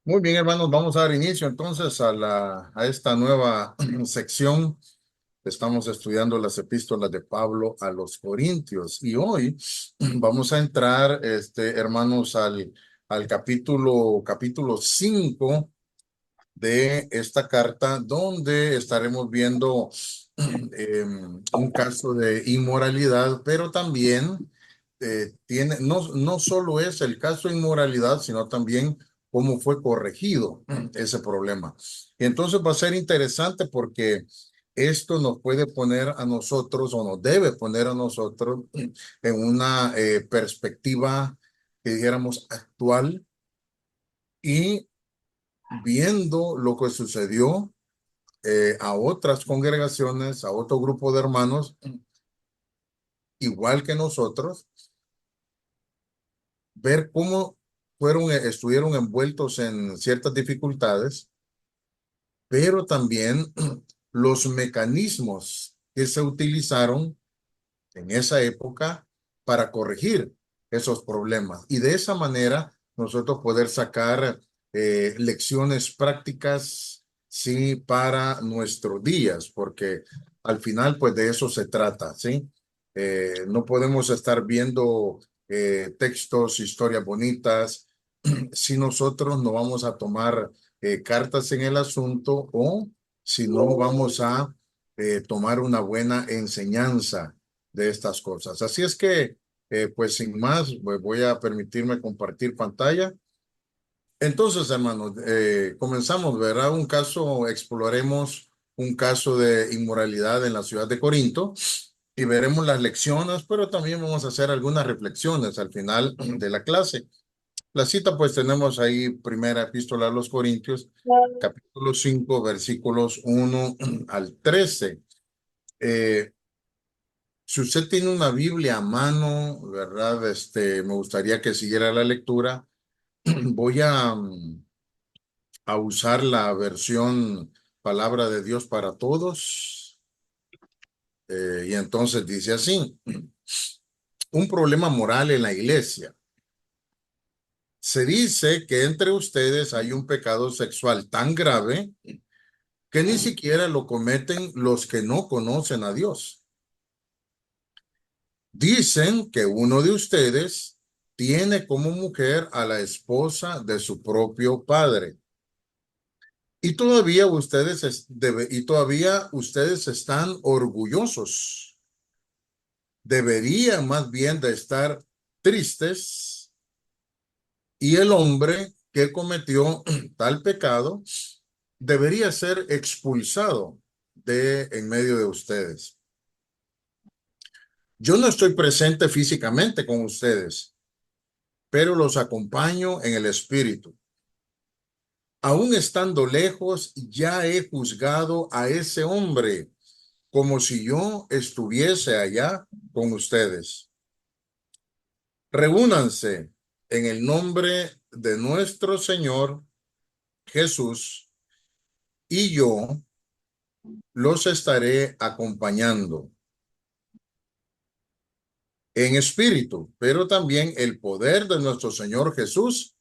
Muy bien, hermanos, vamos a dar inicio entonces a esta nueva sección. Estamos estudiando las epístolas de Pablo a los Corintios y hoy vamos a entrar, hermanos, al capítulo 5 de esta carta, donde estaremos viendo un caso de inmoralidad, pero también no solo es el caso de inmoralidad, sino también cómo fue corregido ese problema. Y entonces va a ser interesante porque esto nos puede poner a nosotros o nos debe poner a nosotros en una perspectiva que dijéramos actual y viendo lo que sucedió a otras congregaciones, a otro grupo de hermanos, igual que nosotros, ver cómo estuvieron envueltos en ciertas dificultades, pero también los mecanismos que se utilizaron en esa época para corregir esos problemas. Y de esa manera nosotros poder sacar lecciones prácticas, sí, para nuestros días, porque al final, pues de eso se trata, ¿sí? No podemos estar viendo textos, historias bonitas, si nosotros no vamos a tomar cartas en el asunto o si no vamos a tomar una buena enseñanza de estas cosas. Así es que, pues sin más, pues voy a permitirme compartir pantalla. Entonces, hermanos, comenzamos, ¿verdad? Exploraremos un caso de inmoralidad en la ciudad de Corinto y veremos las lecciones, pero también vamos a hacer algunas reflexiones al final de la clase. La cita, pues tenemos ahí primera epístola a los Corintios, capítulo 5 versículos 1 al 13. Eh, Si usted tiene una Biblia a mano, ¿verdad? Me gustaría que siguiera la lectura. Voy a usar la versión Palabra de Dios para Todos. Y entonces dice así, un problema moral en la iglesia. Se dice que entre ustedes hay un pecado sexual tan grave que ni siquiera lo cometen los que no conocen a Dios. Dicen que uno de ustedes tiene como mujer a la esposa de su propio padre. Y todavía ustedes están orgullosos. Deberían más bien de estar tristes y el hombre que cometió tal pecado debería ser expulsado de en medio de ustedes. Yo no estoy presente físicamente con ustedes, pero los acompaño en el espíritu. Aún estando lejos, ya he juzgado a ese hombre como si yo estuviese allá con ustedes. Reúnanse en el nombre de nuestro Señor Jesús y yo los estaré acompañando en espíritu, pero también el poder de nuestro Señor Jesús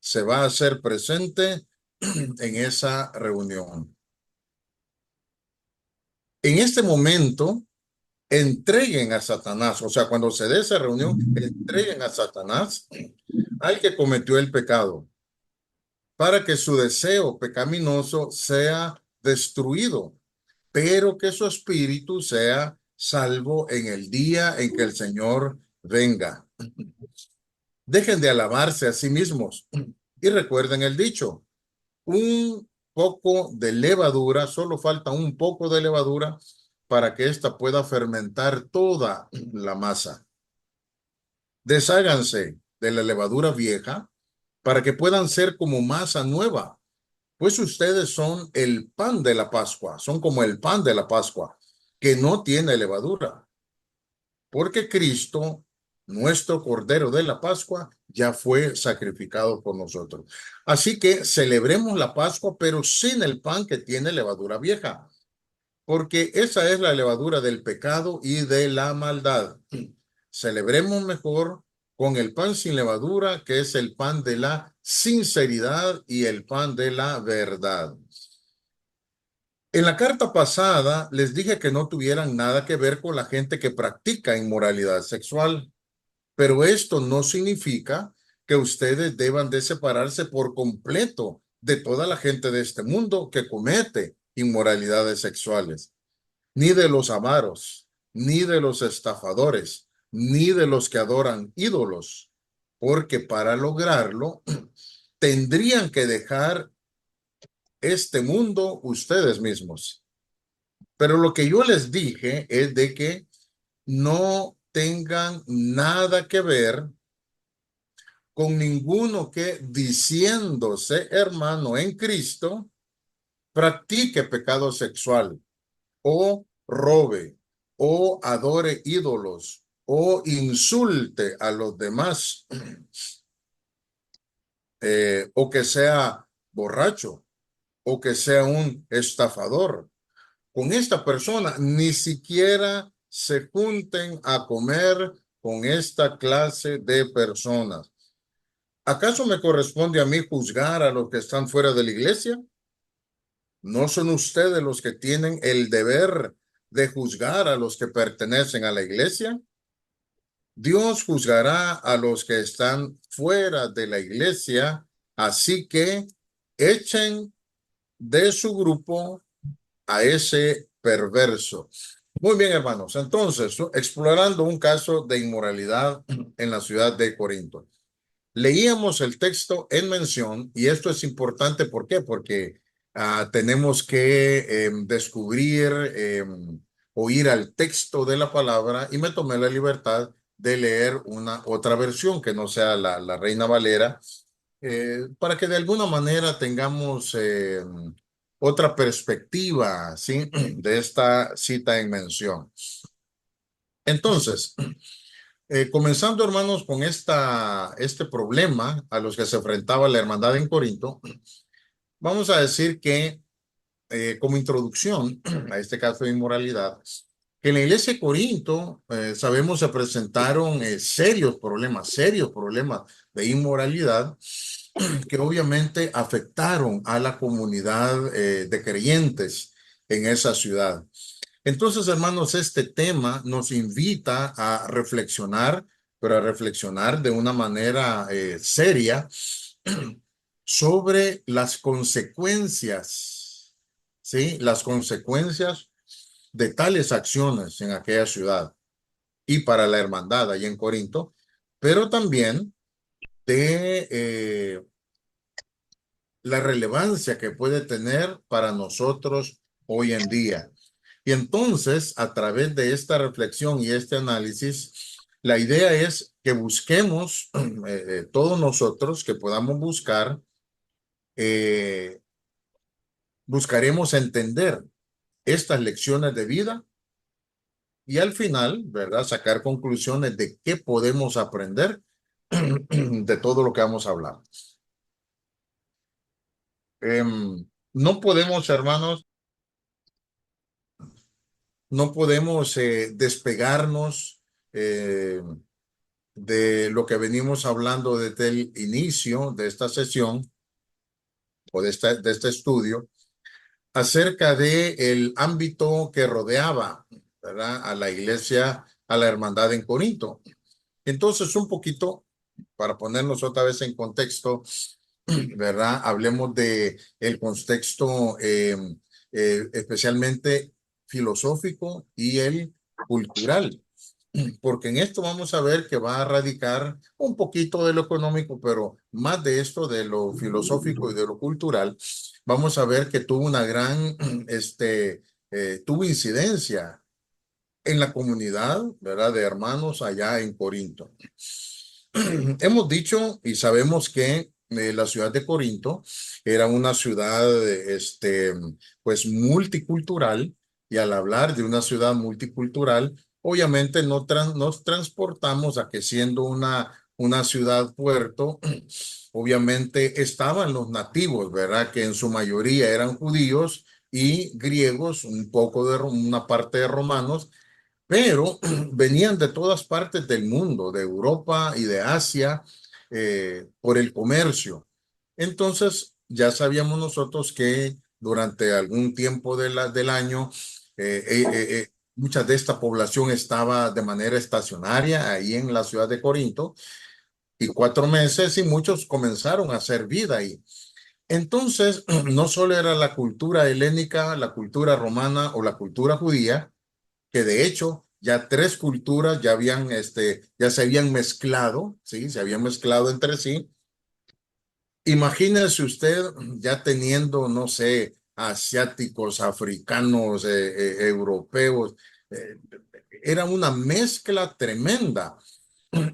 se va a hacer presente en esa reunión. En este momento, entreguen a Satanás, o sea, cuando se dé esa reunión, entreguen a Satanás al que cometió el pecado, para que su deseo pecaminoso sea destruido, pero que su espíritu sea salvo en el día en que el Señor venga. Dejen de alabarse a sí mismos y recuerden el dicho, un poco de levadura, solo falta un poco de levadura para que ésta pueda fermentar toda la masa. Desháganse de la levadura vieja para que puedan ser como masa nueva, pues ustedes son el pan de la Pascua, son como el pan de la Pascua, que no tiene levadura, porque Cristo, nuestro Cordero de la Pascua, ya fue sacrificado por nosotros. Así que celebremos la Pascua, pero sin el pan que tiene levadura vieja, porque esa es la levadura del pecado y de la maldad. Celebremos mejor con el pan sin levadura, que es el pan de la sinceridad y el pan de la verdad. En la carta pasada les dije que no tuvieran nada que ver con la gente que practica inmoralidad sexual, pero esto no significa que ustedes deban de separarse por completo de toda la gente de este mundo que comete inmoralidades sexuales, ni de los avaros, ni de los estafadores, ni de los que adoran ídolos, porque para lograrlo tendrían que dejar este mundo ustedes mismos. Pero lo que yo les dije es de que no tengan nada que ver con ninguno que diciéndose hermano en Cristo practique pecado sexual o robe o adore ídolos o insulte a los demás o que sea borracho o que sea un estafador. Con esta persona ni siquiera se junten a comer con esta clase de personas. ¿Acaso me corresponde a mí juzgar a los que están fuera de la iglesia? ¿No son ustedes los que tienen el deber de juzgar a los que pertenecen a la iglesia? Dios juzgará a los que están fuera de la iglesia, así que echen de su grupo a ese perverso. Muy bien, hermanos. Entonces, explorando un caso de inmoralidad en la ciudad de Corinto. Leíamos el texto en mención y esto es importante. ¿Por qué? Porque tenemos que descubrir o ir al texto de la palabra y me tomé la libertad de leer una otra versión que no sea la Reina Valera para que de alguna manera tengamos otra perspectiva, ¿sí? De esta cita en mención. Entonces, comenzando, hermanos, con este problema a los que se enfrentaba la hermandad en Corinto, vamos a decir que, como introducción a este caso de inmoralidad, que en la iglesia de Corinto, sabemos, se presentaron serios problemas de inmoralidad que obviamente afectaron a la comunidad de creyentes en esa ciudad. Entonces, hermanos, este tema nos invita a reflexionar, pero a reflexionar de una manera seria sobre las consecuencias, ¿sí? Las consecuencias de tales acciones en aquella ciudad y para la hermandad allá en Corinto, pero también de la relevancia que puede tener para nosotros hoy en día. Y entonces, a través de esta reflexión y este análisis, la idea es que busquemos, todos nosotros, que podamos buscar, eh, buscaremos entender estas lecciones de vida y al final, ¿verdad? Sacar conclusiones de qué podemos aprender de todo lo que vamos a hablar. No podemos, hermanos, no podemos despegarnos de lo que venimos hablando desde el inicio de esta sesión o de este estudio acerca de el ámbito que rodeaba, ¿verdad? A la iglesia, a la hermandad en Corinto. Entonces, un poquito para ponernos otra vez en contexto, ¿verdad? Hablemos de el contexto especialmente filosófico y el cultural, porque en esto vamos a ver que va a radicar un poquito de lo económico, pero más de esto, de lo filosófico y de lo cultural, vamos a ver que tuvo una gran, tuvo incidencia en la comunidad, ¿verdad? De hermanos allá en Corinto. Hemos dicho y sabemos que la ciudad de Corinto era una ciudad, pues multicultural, y al hablar de una ciudad multicultural, obviamente nos transportamos a que siendo una ciudad puerto, obviamente estaban los nativos, ¿verdad? Que en su mayoría eran judíos y griegos, un poco de una parte de romanos, pero venían de todas partes del mundo, de Europa y de Asia, por el comercio. Entonces, ya sabíamos nosotros que durante algún tiempo del año, mucha de esta población estaba de manera estacionaria ahí en la ciudad de Corinto, y 4 meses y muchos comenzaron a hacer vida ahí. Entonces, no solo era la cultura helénica, la cultura romana o la cultura judía, que de hecho ya tres culturas ya se habían mezclado, ¿sí? Se habían mezclado entre sí. Imagínese usted ya teniendo, no sé, asiáticos, africanos, europeos. eh, Era una mezcla tremenda.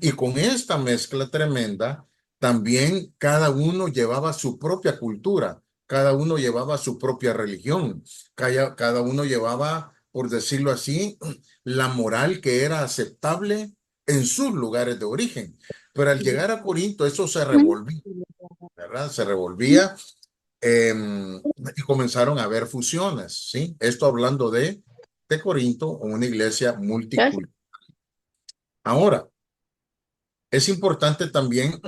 Y con esta mezcla tremenda, también cada uno llevaba su propia cultura, cada uno llevaba su propia religión, cada uno llevaba, por decirlo así, la moral que era aceptable en sus lugares de origen. Pero al llegar a Corinto, eso se revolvía, ¿verdad? Se revolvía, y comenzaron a haber fusiones, ¿sí? Esto hablando de Corinto, una iglesia multicultural. Ahora, es importante también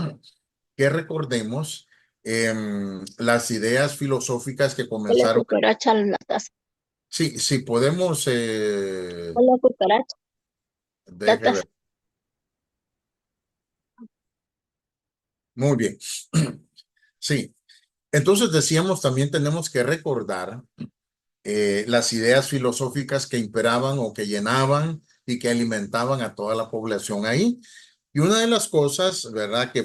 que recordemos las ideas filosóficas que La comenzaron. cucaracha en la taza. Sí, sí podemos, La cucaracha, la deje taza. ver. Muy bien. Sí, entonces decíamos, también tenemos que recordar las ideas filosóficas que imperaban o que llenaban y que alimentaban a toda la población ahí. Y una de las cosas, ¿verdad?, que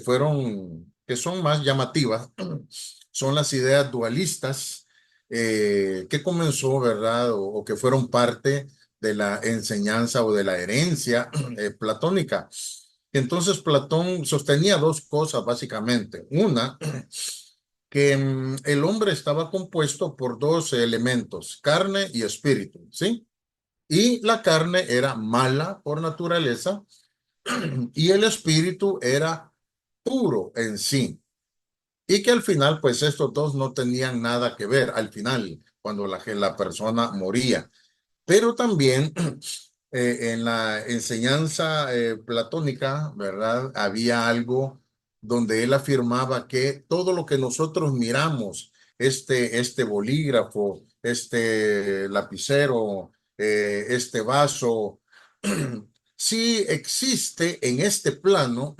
son más llamativas, son las ideas dualistas, que comenzó, ¿verdad?, o que fueron parte de la enseñanza o de la herencia platónica. Entonces, Platón sostenía dos cosas básicamente. Una, que el hombre estaba compuesto por dos elementos, carne y espíritu, ¿sí? Y la carne era mala por naturaleza y el espíritu era puro en sí. Y que al final, pues estos dos no tenían nada que ver al final, cuando la persona moría. Pero también en la enseñanza platónica, ¿verdad? Había algo donde él afirmaba que todo lo que nosotros miramos, este bolígrafo, este lapicero, este vaso, sí existe en este plano,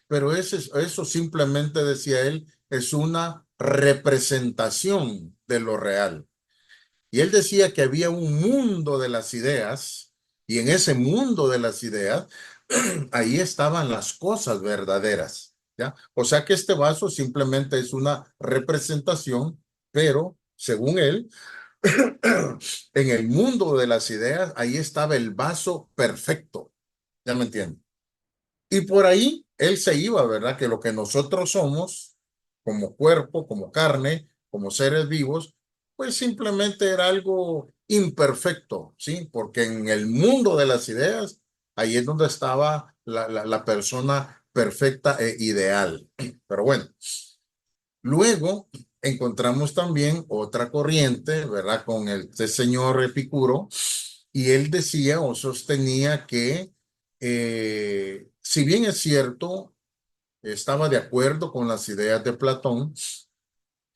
pero eso simplemente, decía él, es una representación de lo real. Y él decía que había un mundo de las ideas, y en ese mundo de las ideas, ahí estaban las cosas verdaderas, ¿ya? O sea que este vaso simplemente es una representación, pero según él, en el mundo de las ideas, ahí estaba el vaso perfecto, ¿ya me entienden? Y por ahí él se iba, ¿verdad? Que lo que nosotros somos, como cuerpo, como carne, como seres vivos, pues simplemente era algo imperfecto, ¿sí? Porque en el mundo de las ideas, ahí es donde estaba la persona perfecta e ideal. Pero bueno, luego encontramos también otra corriente, ¿verdad? Con este señor Epicuro, y él decía o sostenía que, si bien es cierto, estaba de acuerdo con las ideas de Platón,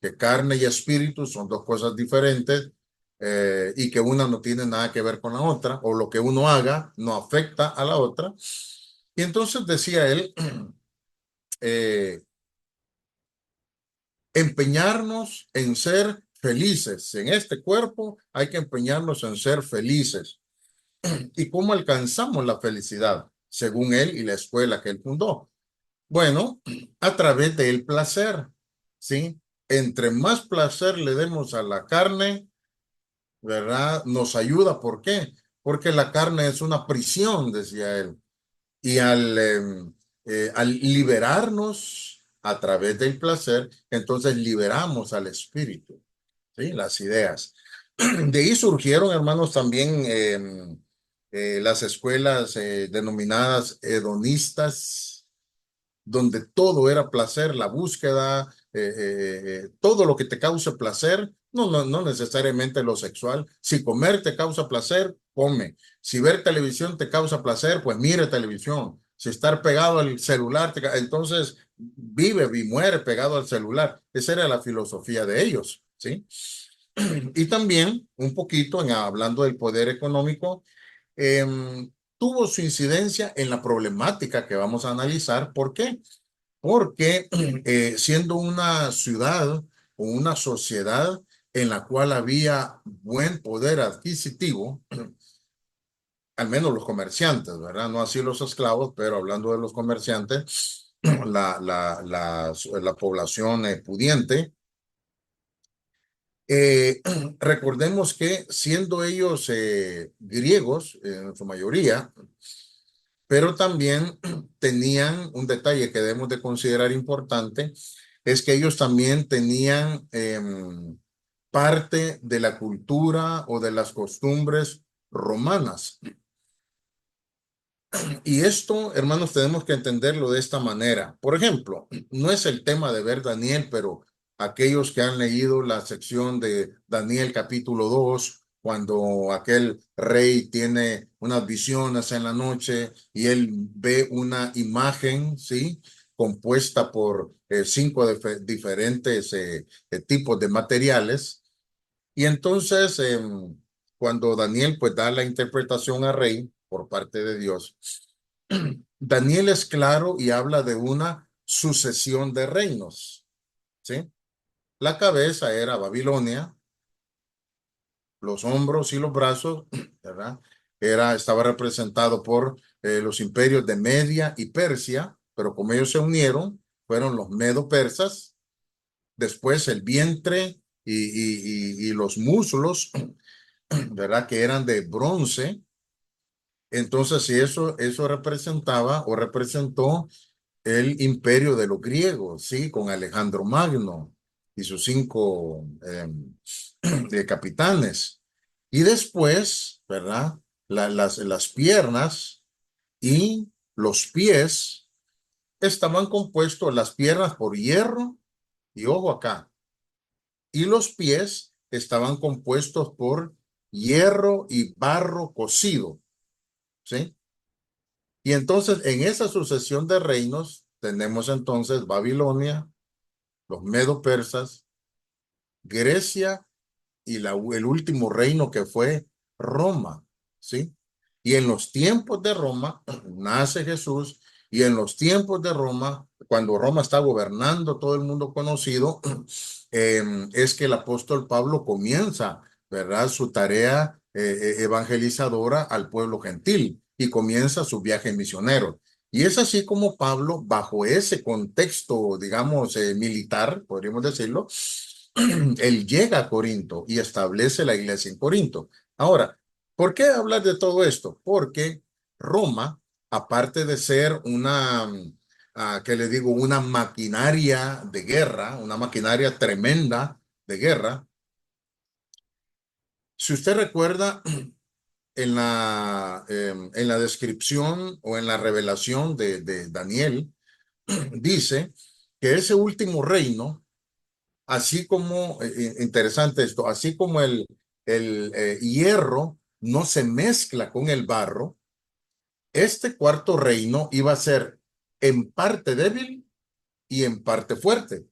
que carne y espíritu son dos cosas diferentes, y que una no tiene nada que ver con la otra, o lo que uno haga no afecta a la otra. Y entonces decía él, eh, empeñarnos en ser felices. En este cuerpo hay que empeñarnos en ser felices. ¿Y cómo alcanzamos la felicidad? Según él y la escuela que él fundó. Bueno, a través del placer, ¿sí? Entre más placer le demos a la carne, ¿verdad? Nos ayuda. ¿Por qué? Porque la carne es una prisión, decía él. Y al liberarnos a través del placer, entonces liberamos al espíritu, ¿sí? Las ideas. De ahí surgieron, hermanos, también las escuelas denominadas hedonistas, donde todo era placer, la búsqueda, todo lo que te cause placer, no necesariamente lo sexual. Si comer te causa placer, come. Si ver televisión te causa placer, pues mire televisión. Si estar pegado al celular, entonces vive y muere pegado al celular. Esa era la filosofía de ellos, ¿sí? Y también, un poquito, hablando del poder económico, tuvo su incidencia en la problemática que vamos a analizar. ¿Por qué? Porque siendo una ciudad o una sociedad en la cual había buen poder adquisitivo, al menos los comerciantes, ¿verdad? No así los esclavos, pero hablando de los comerciantes, la población pudiente, eh, recordemos que siendo ellos griegos, en su mayoría, pero también tenían un detalle que debemos de considerar importante, es que ellos también tenían parte de la cultura o de las costumbres romanas. Y esto, hermanos, tenemos que entenderlo de esta manera. Por ejemplo, no es el tema de ver Daniel, pero aquellos que han leído la sección de Daniel capítulo 2, cuando aquel rey tiene unas visiones en la noche y él ve una imagen, ¿sí? Compuesta por cinco diferentes tipos de materiales. Y entonces, cuando Daniel pues da la interpretación al rey por parte de Dios, Daniel es claro y habla de una sucesión de reinos, ¿sí? La cabeza era Babilonia, los hombros y los brazos, ¿verdad? Estaba representado por los imperios de Media y Persia, pero como ellos se unieron, fueron los medo-persas, después el vientre y los muslos, ¿verdad? Que eran de bronce. Entonces, si eso representaba o representó el imperio de los griegos, ¿sí? Con Alejandro Magno y sus cinco capitanes. Y después, ¿verdad? Las piernas y los pies estaban compuestos, las piernas por hierro, y ojo acá, y los pies estaban compuestos por hierro y barro cocido, ¿sí? Y entonces en esa sucesión de reinos tenemos entonces Babilonia, los medo-persas, Grecia y el último reino que fue Roma, ¿sí? Y en los tiempos de Roma nace Jesús, y en los tiempos de Roma, cuando Roma está gobernando todo el mundo conocido, es que el apóstol Pablo comienza, ¿verdad? Su tarea evangelizadora al pueblo gentil y comienza su viaje misionero. Y es así como Pablo, bajo ese contexto, digamos, militar, podríamos decirlo, él llega a Corinto y establece la iglesia en Corinto. Ahora, ¿por qué hablar de todo esto? Porque Roma, aparte de ser una, ¿qué le digo? Una maquinaria de guerra, una maquinaria tremenda de guerra. Si usted recuerda en la descripción o en la revelación de Daniel, dice que ese último reino, así como, interesante esto, así como el hierro no se mezcla con el barro, este cuarto reino iba a ser en parte débil y en parte fuerte,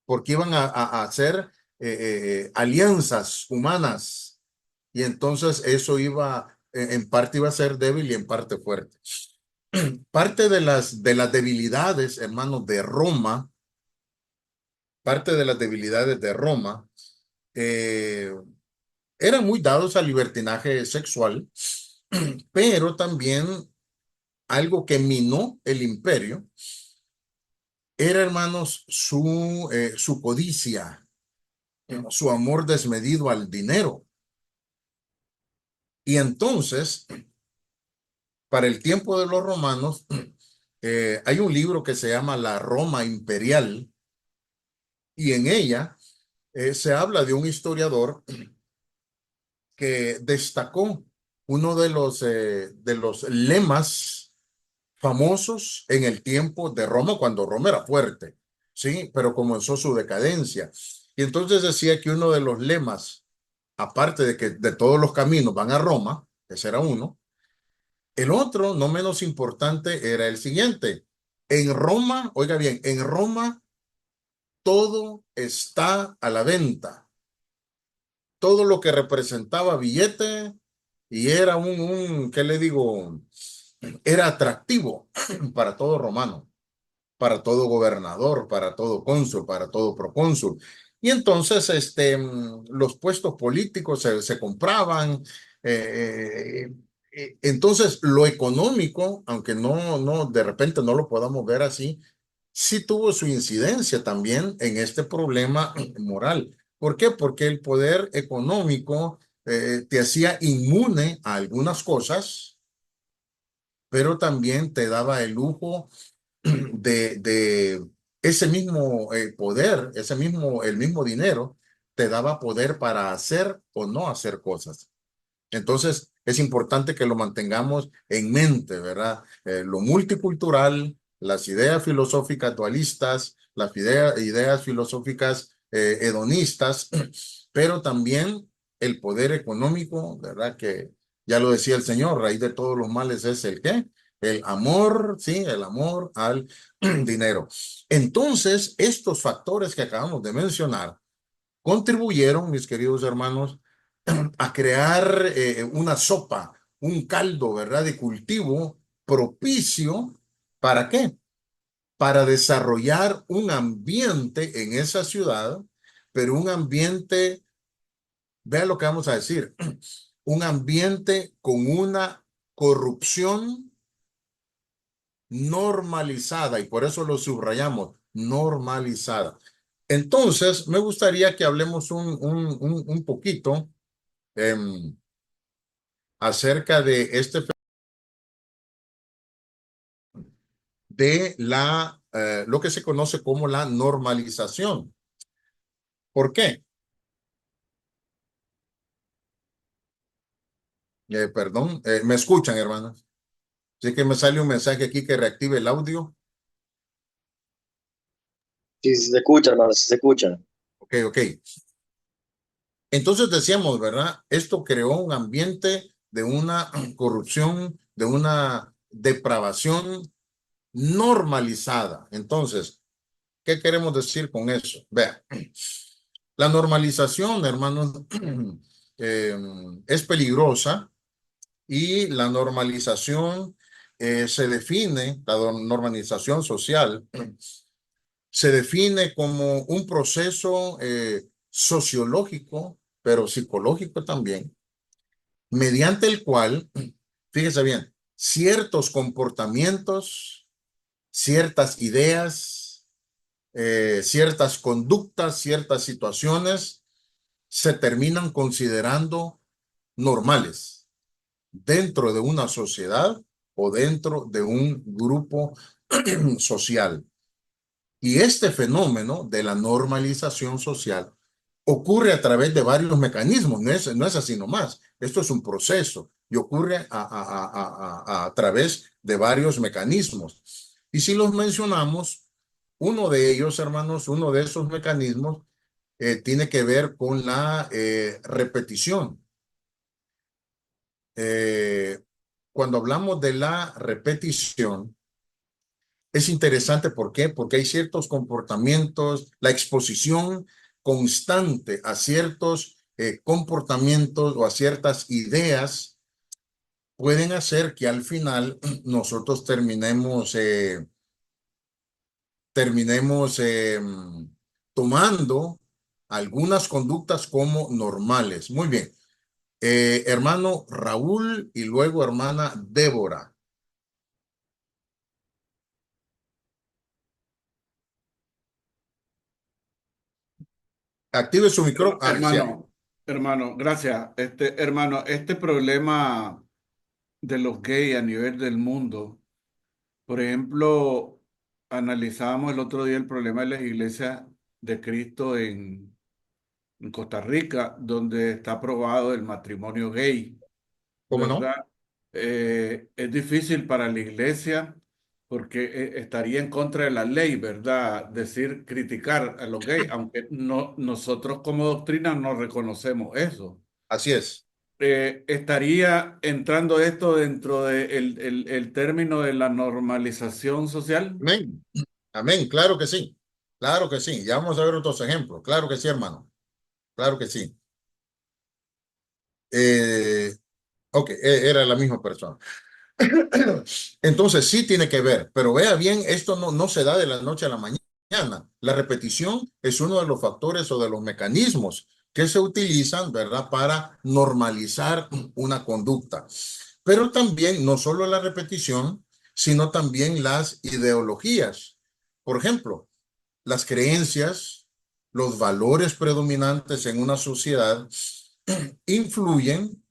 porque iban a hacer alianzas humanas, y entonces eso iba, en parte iba a ser débil y en parte fuerte. Parte de las debilidades, hermanos, de Roma, parte de las debilidades de Roma, eh, eran muy dados al libertinaje sexual, pero también algo que minó el imperio era, hermanos, su codicia, su amor desmedido al dinero. Y entonces, para el tiempo de los romanos, hay un libro que se llama La Roma Imperial, y en ella se habla de un historiador que destacó uno de los lemas famosos en el tiempo de Roma, cuando Roma era fuerte, ¿sí? Pero comenzó su decadencia. Y entonces decía que uno de los lemas, aparte de que de todos los caminos van a Roma, Ese era uno. El otro, no menos importante, era el siguiente. En Roma, oiga bien, en Roma todo está a la venta. Todo lo que representaba billete y era ¿qué le digo? Era atractivo para todo romano, para todo gobernador, para todo cónsul, para todo procónsul. Y entonces los puestos políticos se compraban. Entonces, lo económico, aunque de repente no lo podamos ver así, sí tuvo su incidencia también en este problema moral. ¿Por qué? Porque el poder económico te hacía inmune a algunas cosas, pero también te daba el lujo de ese mismo poder, el mismo dinero, te daba poder para hacer o no hacer cosas. Entonces, es importante que lo mantengamos en mente, ¿verdad? Lo multicultural, las ideas filosóficas dualistas, las ideas filosóficas hedonistas, pero también el poder económico, ¿verdad? Que ya lo decía el Señor, raíz de todos los males es el ¿qué? El amor, sí, el amor al dinero. Entonces, estos factores que acabamos de mencionar contribuyeron, mis queridos hermanos, a crear una sopa, un caldo, ¿verdad? De cultivo propicio. ¿Para qué? Para desarrollar un ambiente en esa ciudad, pero un ambiente, vean lo que vamos a decir, un ambiente con una corrupción normalizada, y por eso lo subrayamos, normalizada. Entonces, me gustaría que hablemos un poquito em, acerca de lo que se conoce como la normalización. ¿Por qué? Perdón, ¿me escuchan, hermanos? Así que me sale un mensaje aquí que reactive el audio. Sí, sí se escucha, hermano, sí se escucha. Ok, ok. Entonces decíamos, ¿verdad? Esto creó un ambiente de una corrupción, de una depravación normalizada. Entonces, ¿qué queremos decir con eso? Vean, la normalización, hermanos, eh, es peligrosa y la normalización se define, la normalización social, se define como un proceso sociológico, pero psicológico también, mediante el cual, fíjese bien, ciertos comportamientos, ciertas ideas, ciertas conductas, ciertas situaciones se terminan considerando normales dentro de una sociedad o dentro de un grupo social. Y este fenómeno de la normalización social ocurre a través de varios mecanismos, no es así nomás, esto es un proceso y ocurre a través de varios mecanismos. Y si los mencionamos, uno de ellos, hermanos, uno de esos mecanismos tiene que ver con la repetición. Eh, Cuando hablamos de la repetición, es interesante, ¿por qué? Porque hay ciertos comportamientos, la exposición constante a ciertos comportamientos o a ciertas ideas pueden hacer que al final nosotros terminemos tomando algunas conductas como normales. Muy bien. Hermano Raúl y luego hermana Débora. Active su micrófono. Ah, sí. Hermano, gracias. Hermano, este problema de los gays a nivel del mundo, por ejemplo, analizábamos el otro día el problema de las iglesias de Cristo en Costa Rica, donde está aprobado el matrimonio gay, ¿Cómo no? ¿verdad? Es difícil para la iglesia porque estaría en contra de la ley, ¿verdad? Decir, criticar a los gays, aunque no, nosotros como doctrina no reconocemos eso. Así es. ¿estaría entrando esto dentro del el término de la normalización social? Amén. Amén. Claro que sí. Claro que sí. Ya vamos a ver otros ejemplos. Claro que sí, hermano. Claro que sí. Ok, era la misma persona. Entonces sí tiene que ver, pero vea bien, esto no se da de la noche a la mañana. La repetición es uno de los factores o de los mecanismos que se utilizan, ¿verdad?, para normalizar una conducta. Pero también no solo la repetición, sino también las ideologías. Por ejemplo, las creencias, los valores predominantes en una sociedad influyen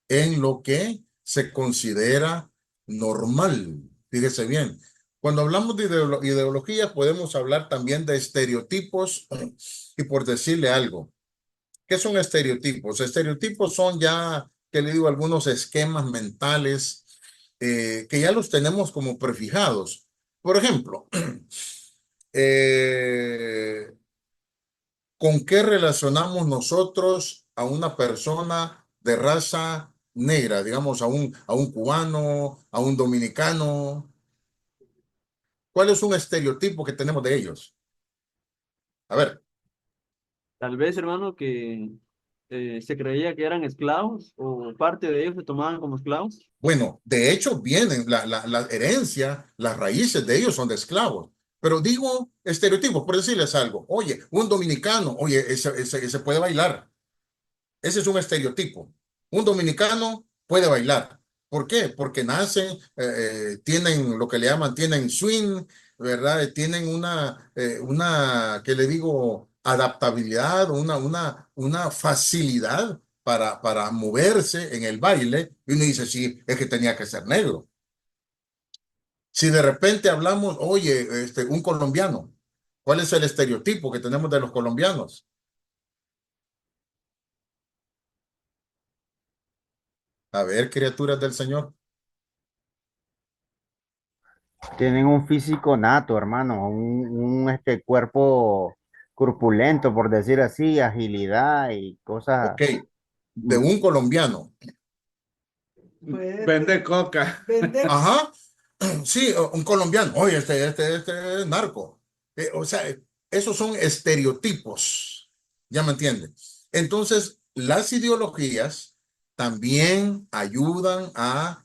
en lo que se considera normal. Fíjese bien, cuando hablamos de ideología podemos hablar también de estereotipos y por decirle algo, ¿qué son estereotipos? Estereotipos son ya, que le digo, algunos esquemas mentales que ya los tenemos como prefijados. Por ejemplo, eh, ¿con qué relacionamos nosotros a una persona de raza negra, digamos, a un cubano, a un dominicano? ¿Cuál es un estereotipo que tenemos de ellos? A ver, Tal vez, hermano, que se creía que eran esclavos o parte de ellos se tomaban como esclavos. bueno, de hecho vienen, la herencia, las raíces de ellos son de esclavos. Pero digo estereotipos, por decirles algo. Oye, un dominicano, oye, ese puede bailar. Ese es un estereotipo. Un dominicano puede bailar. ¿Por qué? Porque nacen, tienen lo que le llaman, tienen swing, ¿verdad? Tienen ¿qué le digo? Adaptabilidad, una facilidad para moverse en el baile. Y uno dice, sí, es que tenía que ser negro. Si de repente hablamos, oye, un colombiano, ¿cuál es el estereotipo que tenemos de los colombianos? A ver, criaturas del Señor. Tienen un físico nato, hermano, cuerpo corpulento, por decir así, agilidad y cosas. Ok, de un colombiano. Vende coca. Ajá, sí, un colombiano. Oye, este es narco. O sea, esos son estereotipos. ¿Ya me entienden? Entonces, las ideologías también ayudan a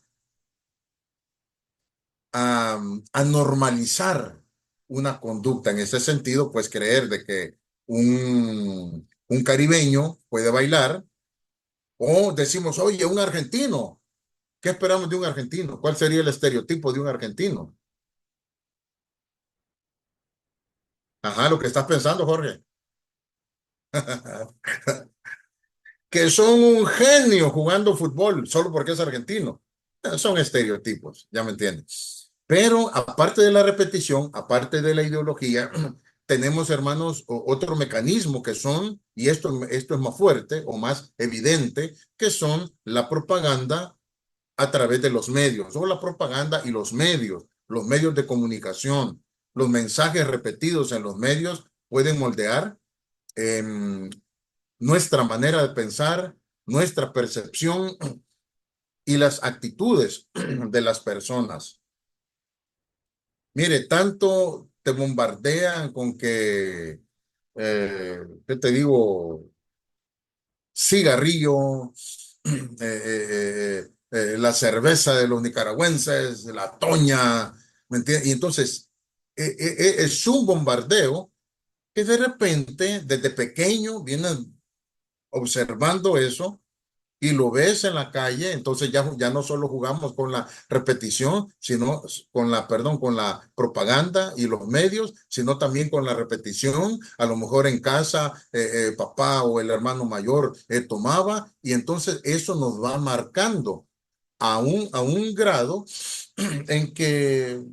normalizar una conducta. En ese sentido, pues creer de que un caribeño puede bailar o decimos, oye, un argentino. ¿Qué esperamos de un argentino? ¿Cuál sería el estereotipo de un argentino? Ajá, lo que estás pensando, Jorge. Que son un genio jugando fútbol solo porque es argentino. Son estereotipos, ya me entiendes. Pero aparte de la repetición, aparte de la ideología, tenemos, hermanos, otro mecanismo que son, y esto es más fuerte o más evidente, que son la propaganda a través de los medios, o la propaganda y los medios de comunicación, los mensajes repetidos en los medios pueden moldear eh, nuestra manera de pensar, nuestra percepción y las actitudes de las personas. Mire, tanto te bombardean con que, ¿qué te digo? Cigarrillo, la cerveza de los nicaragüenses, la toña, ¿me entiendes? Y entonces es un bombardeo que de repente, desde pequeño, vienen observando eso y lo ves en la calle, entonces ya no solo jugamos con la repetición, sino con la propaganda y los medios, sino también con la repetición. A lo mejor en casa, papá o el hermano mayor tomaba, y entonces eso nos va marcando a un grado en que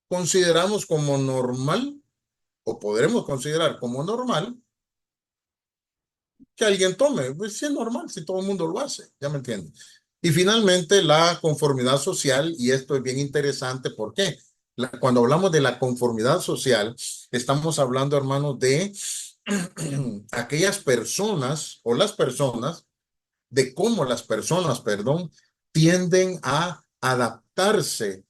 consideramos como normal, o podremos considerar como normal, que alguien tome. Pues sí es normal si todo el mundo lo hace, ¿ya me entiendes? Y finalmente la conformidad social, y esto es bien interesante, ¿por qué? Cuando hablamos de la conformidad social, estamos hablando, hermanos, de aquellas personas o las personas de cómo las personas, perdón, tienden a adaptarse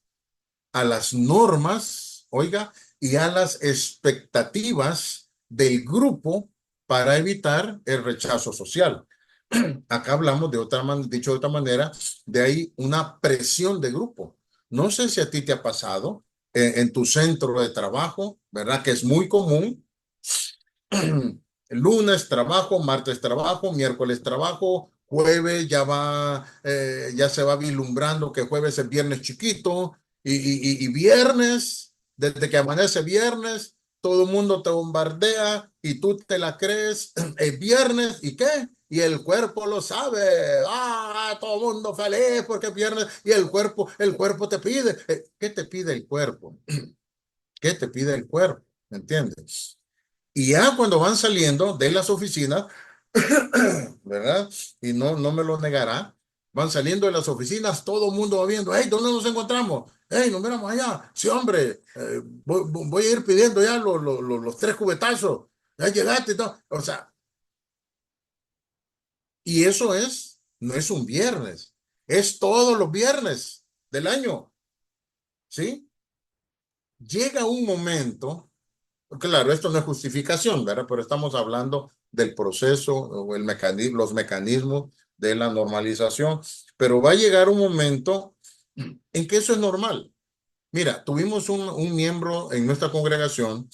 a las normas, oiga, y a las expectativas del grupo para evitar el rechazo social. Acá hablamos de otra manera, dicho de otra manera, de ahí una presión de grupo. No sé si a ti te ha pasado en tu centro de trabajo, ¿verdad? Que es muy común. Lunes trabajo, martes trabajo, miércoles trabajo, jueves ya se va vislumbrando que jueves es viernes chiquito y viernes, desde que amanece viernes, todo el mundo te bombardea y tú te la crees, es viernes y ¿qué? Y el cuerpo lo sabe, todo el mundo feliz porque es viernes y el cuerpo te pide, ¿qué te pide el cuerpo? ¿Qué te pide el cuerpo? ¿Me entiendes? Y ya cuando van saliendo de las oficinas, ¿verdad? Y no me lo negará, van saliendo de las oficinas, todo el mundo va viendo, hey, ¿dónde nos encontramos? Hey, nos miramos allá. Sí, hombre, voy a ir pidiendo ya los 3 cubetazos. Ya llegaste y todo. O sea, y eso no es un viernes, es todos los viernes del año, ¿sí? Llega un momento. Claro, esto no es justificación, ¿verdad? Pero estamos hablando del proceso o los mecanismos de la normalización. Pero va a llegar un momento en que eso es normal. Mira, tuvimos un miembro en nuestra congregación,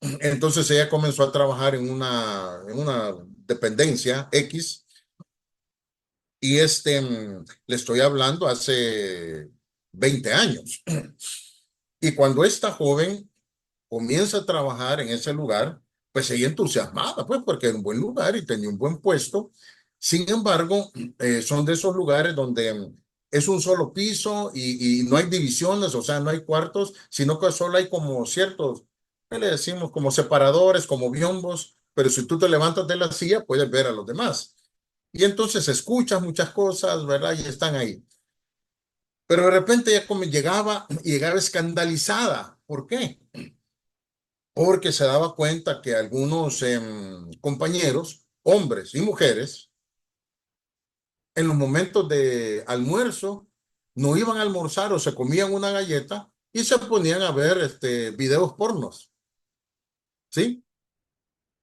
entonces ella comenzó a trabajar en una dependencia X y le estoy hablando hace 20 años. Y cuando esta joven comienza a trabajar en ese lugar, pues ella entusiasmada, pues porque era un buen lugar y tenía un buen puesto. Sin embargo, son de esos lugares donde es un solo piso y no hay divisiones, o sea, no hay cuartos, sino que solo hay como ciertos, ¿qué le decimos? Como separadores, como biombos, pero si tú te levantas de la silla, puedes ver a los demás. Y entonces escuchas muchas cosas, ¿verdad? Y están ahí. Pero de repente ella como llegaba escandalizada. ¿Por qué? Porque se daba cuenta que algunos compañeros, hombres y mujeres, en los momentos de almuerzo, no iban a almorzar o se comían una galleta y se ponían a ver videos pornos, ¿sí?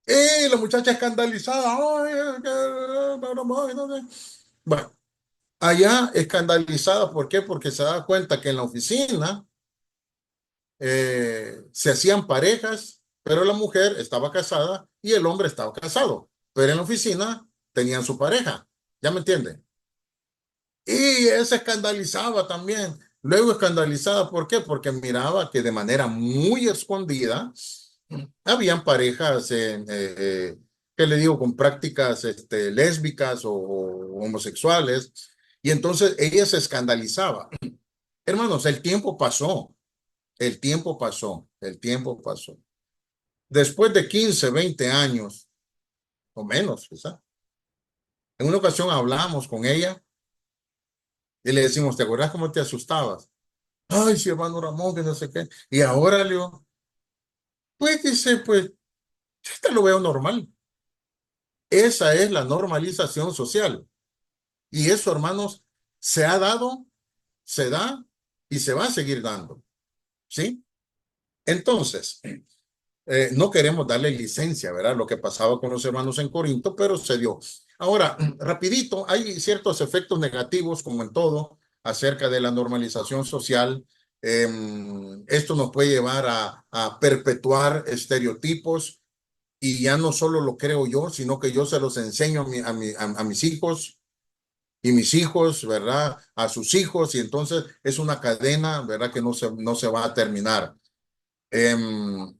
Y la muchacha escandalizada, "Ay, bueno, allá escandalizada, ¿por qué? Porque se daba cuenta que en la oficina se hacían parejas, pero la mujer estaba casada y el hombre estaba casado, pero en la oficina tenían su pareja, ¿ya me entienden? Y él se escandalizaba también. Luego escandalizada, ¿por qué? Porque miraba que de manera muy escondida habían parejas, ¿qué le digo? Con prácticas lésbicas o homosexuales. Y entonces ella se escandalizaba. Hermanos, el tiempo pasó. El tiempo pasó, el tiempo pasó. Después de 15, 20 años, o menos, quizá, en una ocasión hablamos con ella y le decimos, ¿te acuerdas cómo te asustabas? Ay, sí, hermano Ramón, que no sé qué. Y ahora le digo, pues dice, pues, yo lo veo normal. Esa es la normalización social. Y eso, hermanos, se ha dado, se da y se va a seguir dando. ¿Sí? Entonces, no queremos darle licencia, ¿verdad? Lo que pasaba con los hermanos en Corinto, pero se dio. Ahora, rapidito, hay ciertos efectos negativos, como en todo, acerca de la normalización social. Esto nos puede llevar a perpetuar estereotipos y ya no solo lo creo yo, sino que yo se los enseño a mis hijos y mis hijos, ¿verdad? A sus hijos y entonces es una cadena, ¿verdad? Que no se va a terminar. Em,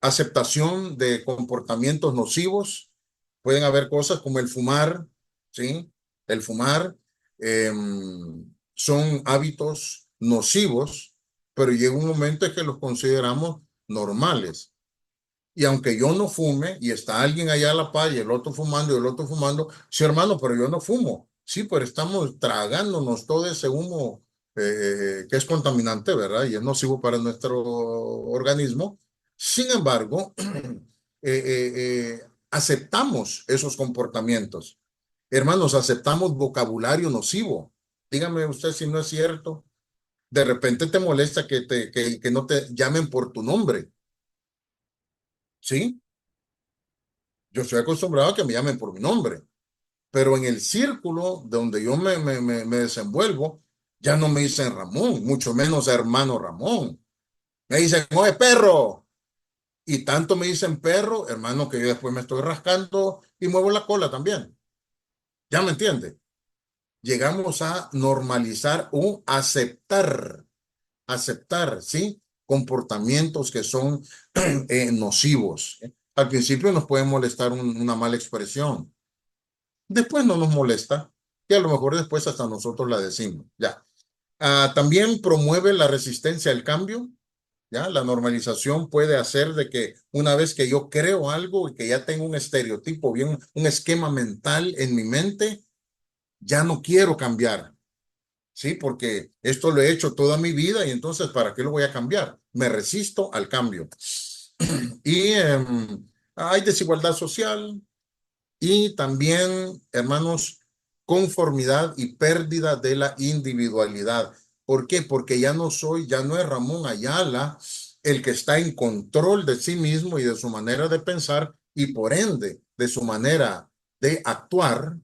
Aceptación de comportamientos nocivos. Pueden haber cosas como el fumar, ¿sí? El fumar son hábitos nocivos, pero llega un momento en que los consideramos normales. Y aunque yo no fume y está alguien allá a la par y el otro fumando y el otro fumando, sí, hermano, pero yo no fumo. Sí, pero estamos tragándonos todo ese humo que es contaminante, ¿verdad? Y es nocivo para nuestro organismo. Sin embargo, aceptamos esos comportamientos. Hermanos, aceptamos vocabulario nocivo. Dígame usted si no es cierto. De repente te molesta que no te llamen por tu nombre. ¿Sí? Yo estoy acostumbrado a que me llamen por mi nombre. Pero en el círculo donde yo me desenvuelvo, ya no me dicen Ramón, mucho menos hermano Ramón. Me dicen, oye, perro. Y tanto me dicen perro, hermano, que yo después me estoy rascando y muevo la cola también. ¿Ya me entiende? Llegamos a normalizar o aceptar, ¿sí? Comportamientos que son nocivos. Al principio nos puede molestar una mala expresión. Después no nos molesta, y a lo mejor después hasta nosotros la decimos. Ya. También promueve la resistencia al cambio. ¿Ya? La normalización puede hacer de que una vez que yo creo algo y que ya tengo un estereotipo, bien, un esquema mental en mi mente, ya no quiero cambiar. ¿Sí? Porque esto lo he hecho toda mi vida y entonces, ¿para qué lo voy a cambiar? Me resisto al cambio. Y hay desigualdad social y también, hermanos, conformidad y pérdida de la individualidad. ¿Por qué? Porque ya no es Ramón Ayala el que está en control de sí mismo y de su manera de pensar y por ende de su manera de actuar,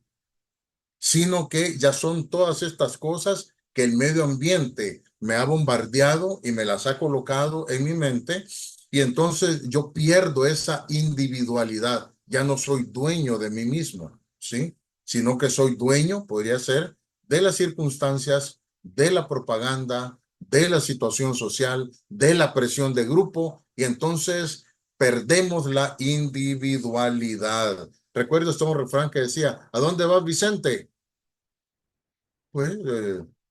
sino que ya son todas estas cosas que el medio ambiente me ha bombardeado y me las ha colocado en mi mente, y entonces yo pierdo esa individualidad. Ya no soy dueño de mí mismo, ¿sí? Sino que soy dueño, podría ser, de las circunstancias, de la propaganda, de la situación social, de la presión de grupo, y entonces perdemos la individualidad. Recuerdo este un refrán que decía, ¿a dónde vas, Vicente? Pues,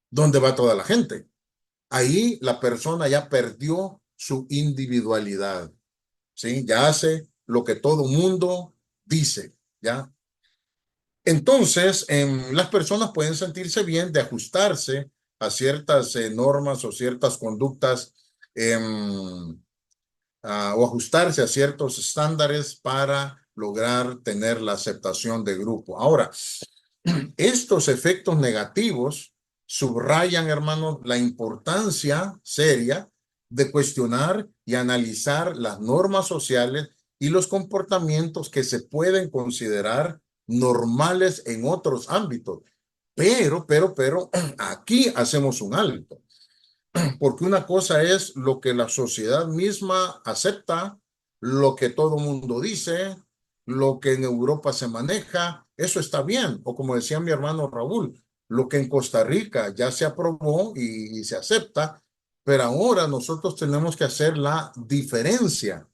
¿dónde va toda la gente? Ahí la persona ya perdió su individualidad, ¿sí? Ya hace lo que todo mundo dice, ¿ya? Entonces, las personas pueden sentirse bien de ajustarse a ciertas normas o ciertas conductas o ajustarse a ciertos estándares para lograr tener la aceptación de grupo. Ahora, estos efectos negativos subrayan, hermanos, la importancia seria de cuestionar y analizar las normas sociales y los comportamientos que se pueden considerar normales en otros ámbitos. Pero, aquí hacemos un alto, porque una cosa es lo que la sociedad misma acepta, lo que todo mundo dice, lo que en Europa se maneja, eso está bien. O como decía mi hermano Raúl, lo que en Costa Rica ya se aprobó y se acepta, pero ahora nosotros tenemos que hacer la diferencia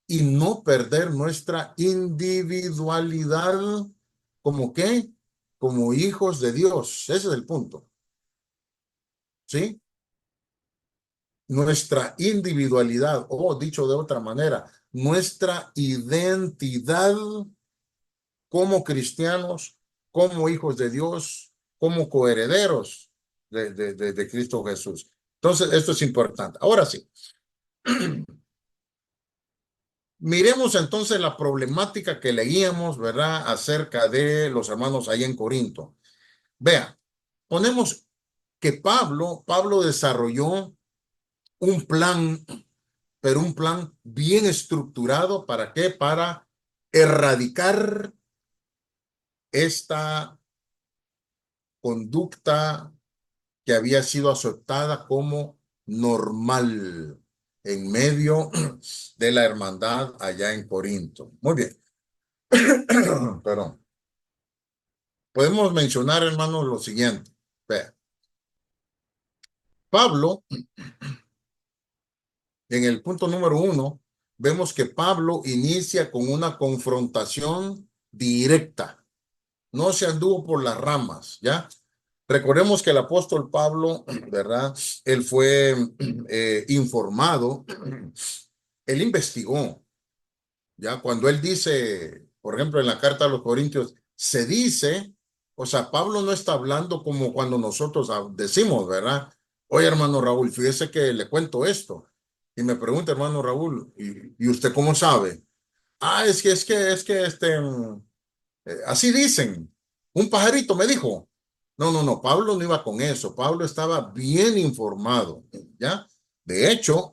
y no perder nuestra individualidad como qué, como hijos de Dios. Ese es el punto. ¿Sí? Nuestra individualidad, o dicho de otra manera, nuestra identidad como cristianos, como hijos de Dios, como coherederos de Cristo Jesús. Entonces, esto es importante. Ahora sí, miremos entonces la problemática que leíamos, ¿verdad?, acerca de los hermanos ahí en Corinto. Vea, ponemos que Pablo desarrolló un plan, pero un plan bien estructurado. ¿Para qué? Para erradicar esta conducta que había sido aceptada como normal en medio de la hermandad allá en Corinto. Muy bien. Perdón. Podemos mencionar, hermanos, lo siguiente. Vea. Pablo, en el punto número 1, vemos que Pablo inicia con una confrontación directa. No se anduvo por las ramas, ¿ya? Recordemos que el apóstol Pablo, ¿verdad? Él fue informado, él investigó, ¿ya? Cuando él dice, por ejemplo, en la carta a los Corintios, se dice, o sea, Pablo no está hablando como cuando nosotros decimos, ¿verdad? Oye, hermano Raúl, fíjese que le cuento esto. Y me pregunta, hermano Raúl, ¿y usted cómo sabe? Ah, es que, así dicen. Un pajarito me dijo. No, no, no, Pablo no iba con eso. Pablo estaba bien informado, ¿ya? De hecho,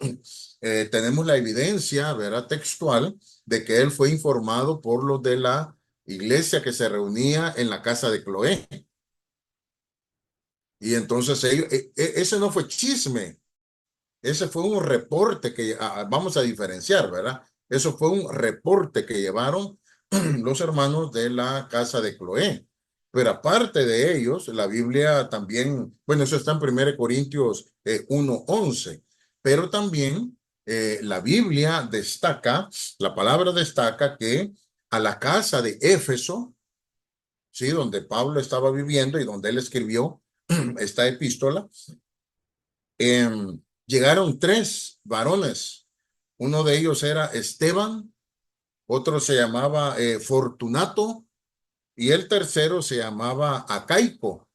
tenemos la evidencia, ¿verdad? Textual de que él fue informado por los de la iglesia que se reunía en la casa de Cloé. Y entonces ellos, ese no fue chisme, ese fue un reporte que vamos a diferenciar, ¿verdad? Eso fue un reporte que llevaron los hermanos de la casa de Cloé. Pero aparte de ellos, la Biblia también, bueno, eso está en 1 Corintios 1:11, pero también la Biblia destaca, la palabra destaca que a la casa de Éfeso, ¿sí? Donde Pablo estaba viviendo y donde él escribió esta epístola, llegaron 3 varones. Uno de ellos era Esteban, otro se llamaba Fortunato y el tercero se llamaba Acaico.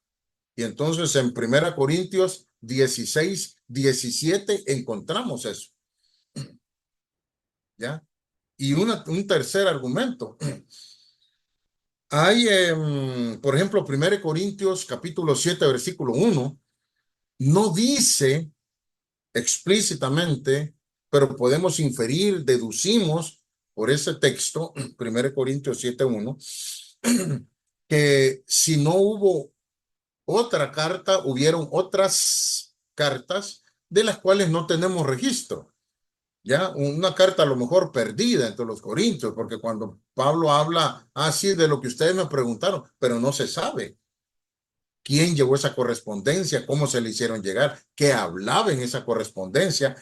Y entonces en 1 Corintios 16:17 encontramos eso. ¿Ya? Y un tercer argumento. Hay, por ejemplo, 1 Corintios capítulo 7, versículo 1, no dice explícitamente, pero podemos inferir, deducimos por ese texto, 1 Corintios 7:1, que si no hubo otra carta, hubieron otras cartas de las cuales no tenemos registro. Ya, una carta a lo mejor perdida entre los corintios, porque cuando Pablo habla así de lo que ustedes me preguntaron, pero no se sabe quién llevó esa correspondencia, cómo se le hicieron llegar, qué hablaba en esa correspondencia,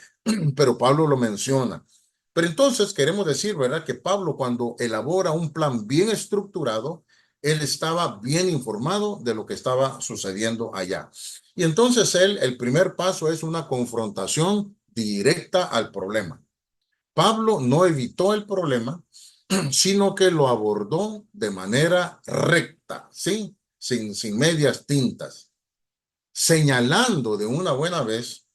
pero Pablo lo menciona. Pero entonces queremos decir, ¿verdad? Que Pablo, cuando elabora un plan bien estructurado, él estaba bien informado de lo que estaba sucediendo allá. Y entonces el primer paso es una confrontación directa al problema. Pablo no evitó el problema, sino que lo abordó de manera recta, ¿sí? Sin medias tintas, señalando de una buena vez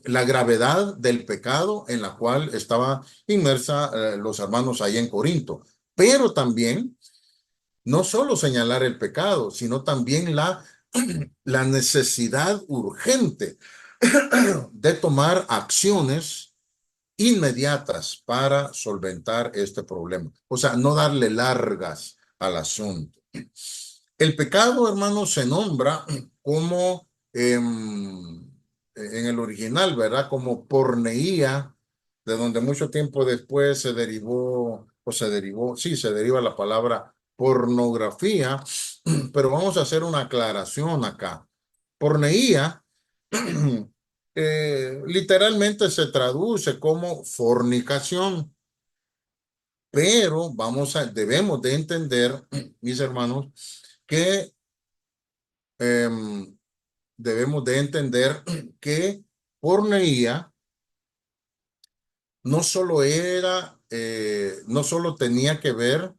la gravedad del pecado en la cual estaba inmersa los hermanos ahí en Corinto. Pero también, no solo señalar el pecado, sino también la necesidad urgente de tomar acciones inmediatas para solventar este problema. O sea, no darle largas al asunto. El pecado, hermano, se nombra como en el original, ¿verdad? Como porneía, de donde mucho tiempo después sí, se deriva la palabra pornografía, pero vamos a hacer una aclaración acá. Porneía literalmente se traduce como fornicación, pero debemos de entender, mis hermanos, que debemos de entender que porneía no solo no solo tenía que ver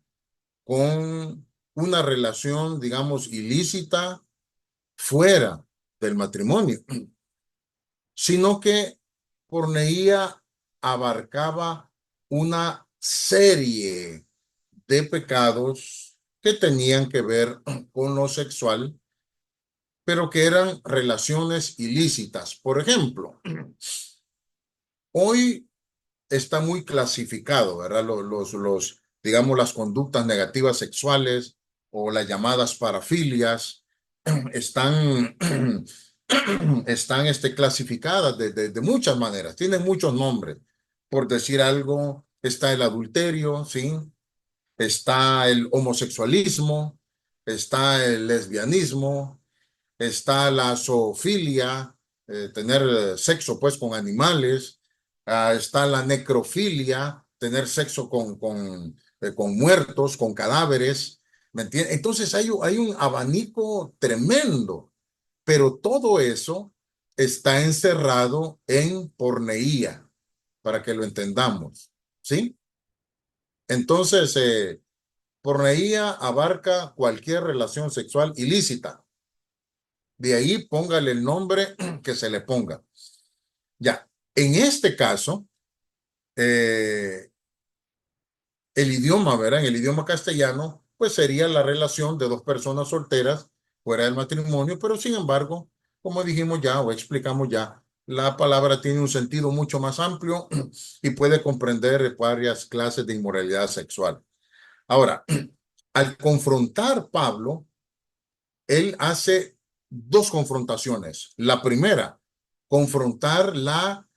con una relación, digamos, ilícita fuera del matrimonio, sino que porneía abarcaba una serie de pecados que tenían que ver con lo sexual, pero que eran relaciones ilícitas. Por ejemplo, hoy está muy clasificado, ¿verdad? Digamos, las conductas negativas sexuales o las llamadas parafilias están, están clasificadas de muchas maneras, tienen muchos nombres. Por decir algo, está el adulterio, ¿sí? Está el homosexualismo, está el lesbianismo, está la zoofilia, tener sexo pues con animales, está la necrofilia, tener sexo con muertos, con cadáveres, ¿me entiendes? Entonces hay un abanico tremendo, pero todo eso está encerrado en porneía, para que lo entendamos, ¿sí? Entonces, porneía abarca cualquier relación sexual ilícita. De ahí póngale el nombre que se le ponga. Ya, en este caso, el idioma, ¿verdad? En el idioma castellano, pues sería la relación de dos personas solteras fuera del matrimonio, pero sin embargo, como dijimos ya o explicamos ya, la palabra tiene un sentido mucho más amplio y puede comprender varias clases de inmoralidad sexual. Ahora, al confrontar Pablo, él hace dos confrontaciones. La primera, confrontar la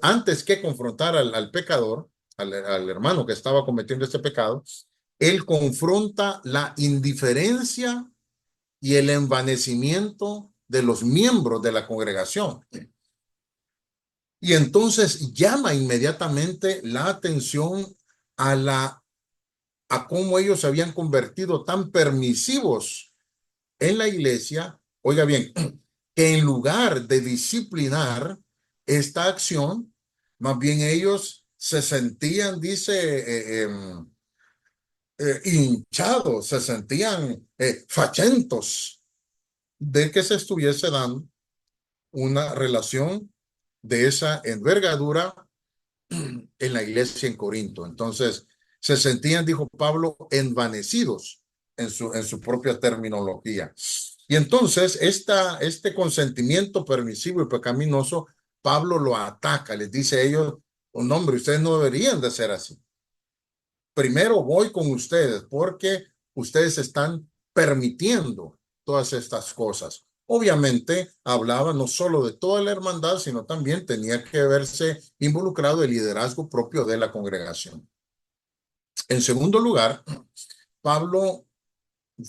antes que confrontar al pecador, al hermano que estaba cometiendo este pecado, él confronta la indiferencia y el envanecimiento de los miembros de la congregación. Y entonces llama inmediatamente la atención a cómo ellos se habían convertido tan permisivos en la iglesia. Oiga bien, que en lugar de disciplinar esta acción, más bien ellos se sentían, dice, hinchados, se sentían fachentos de que se estuviese dando una relación de esa envergadura en la iglesia en Corinto. Entonces, se sentían, dijo Pablo, envanecidos en su propia terminología. Y entonces, este consentimiento permisivo y pecaminoso, Pablo lo ataca, les dice a ellos, oh, no, hombre, ustedes no deberían de ser así. Primero voy con ustedes porque ustedes están permitiendo todas estas cosas. Obviamente hablaba no solo de toda la hermandad, sino también tenía que verse involucrado el liderazgo propio de la congregación. En segundo lugar, Pablo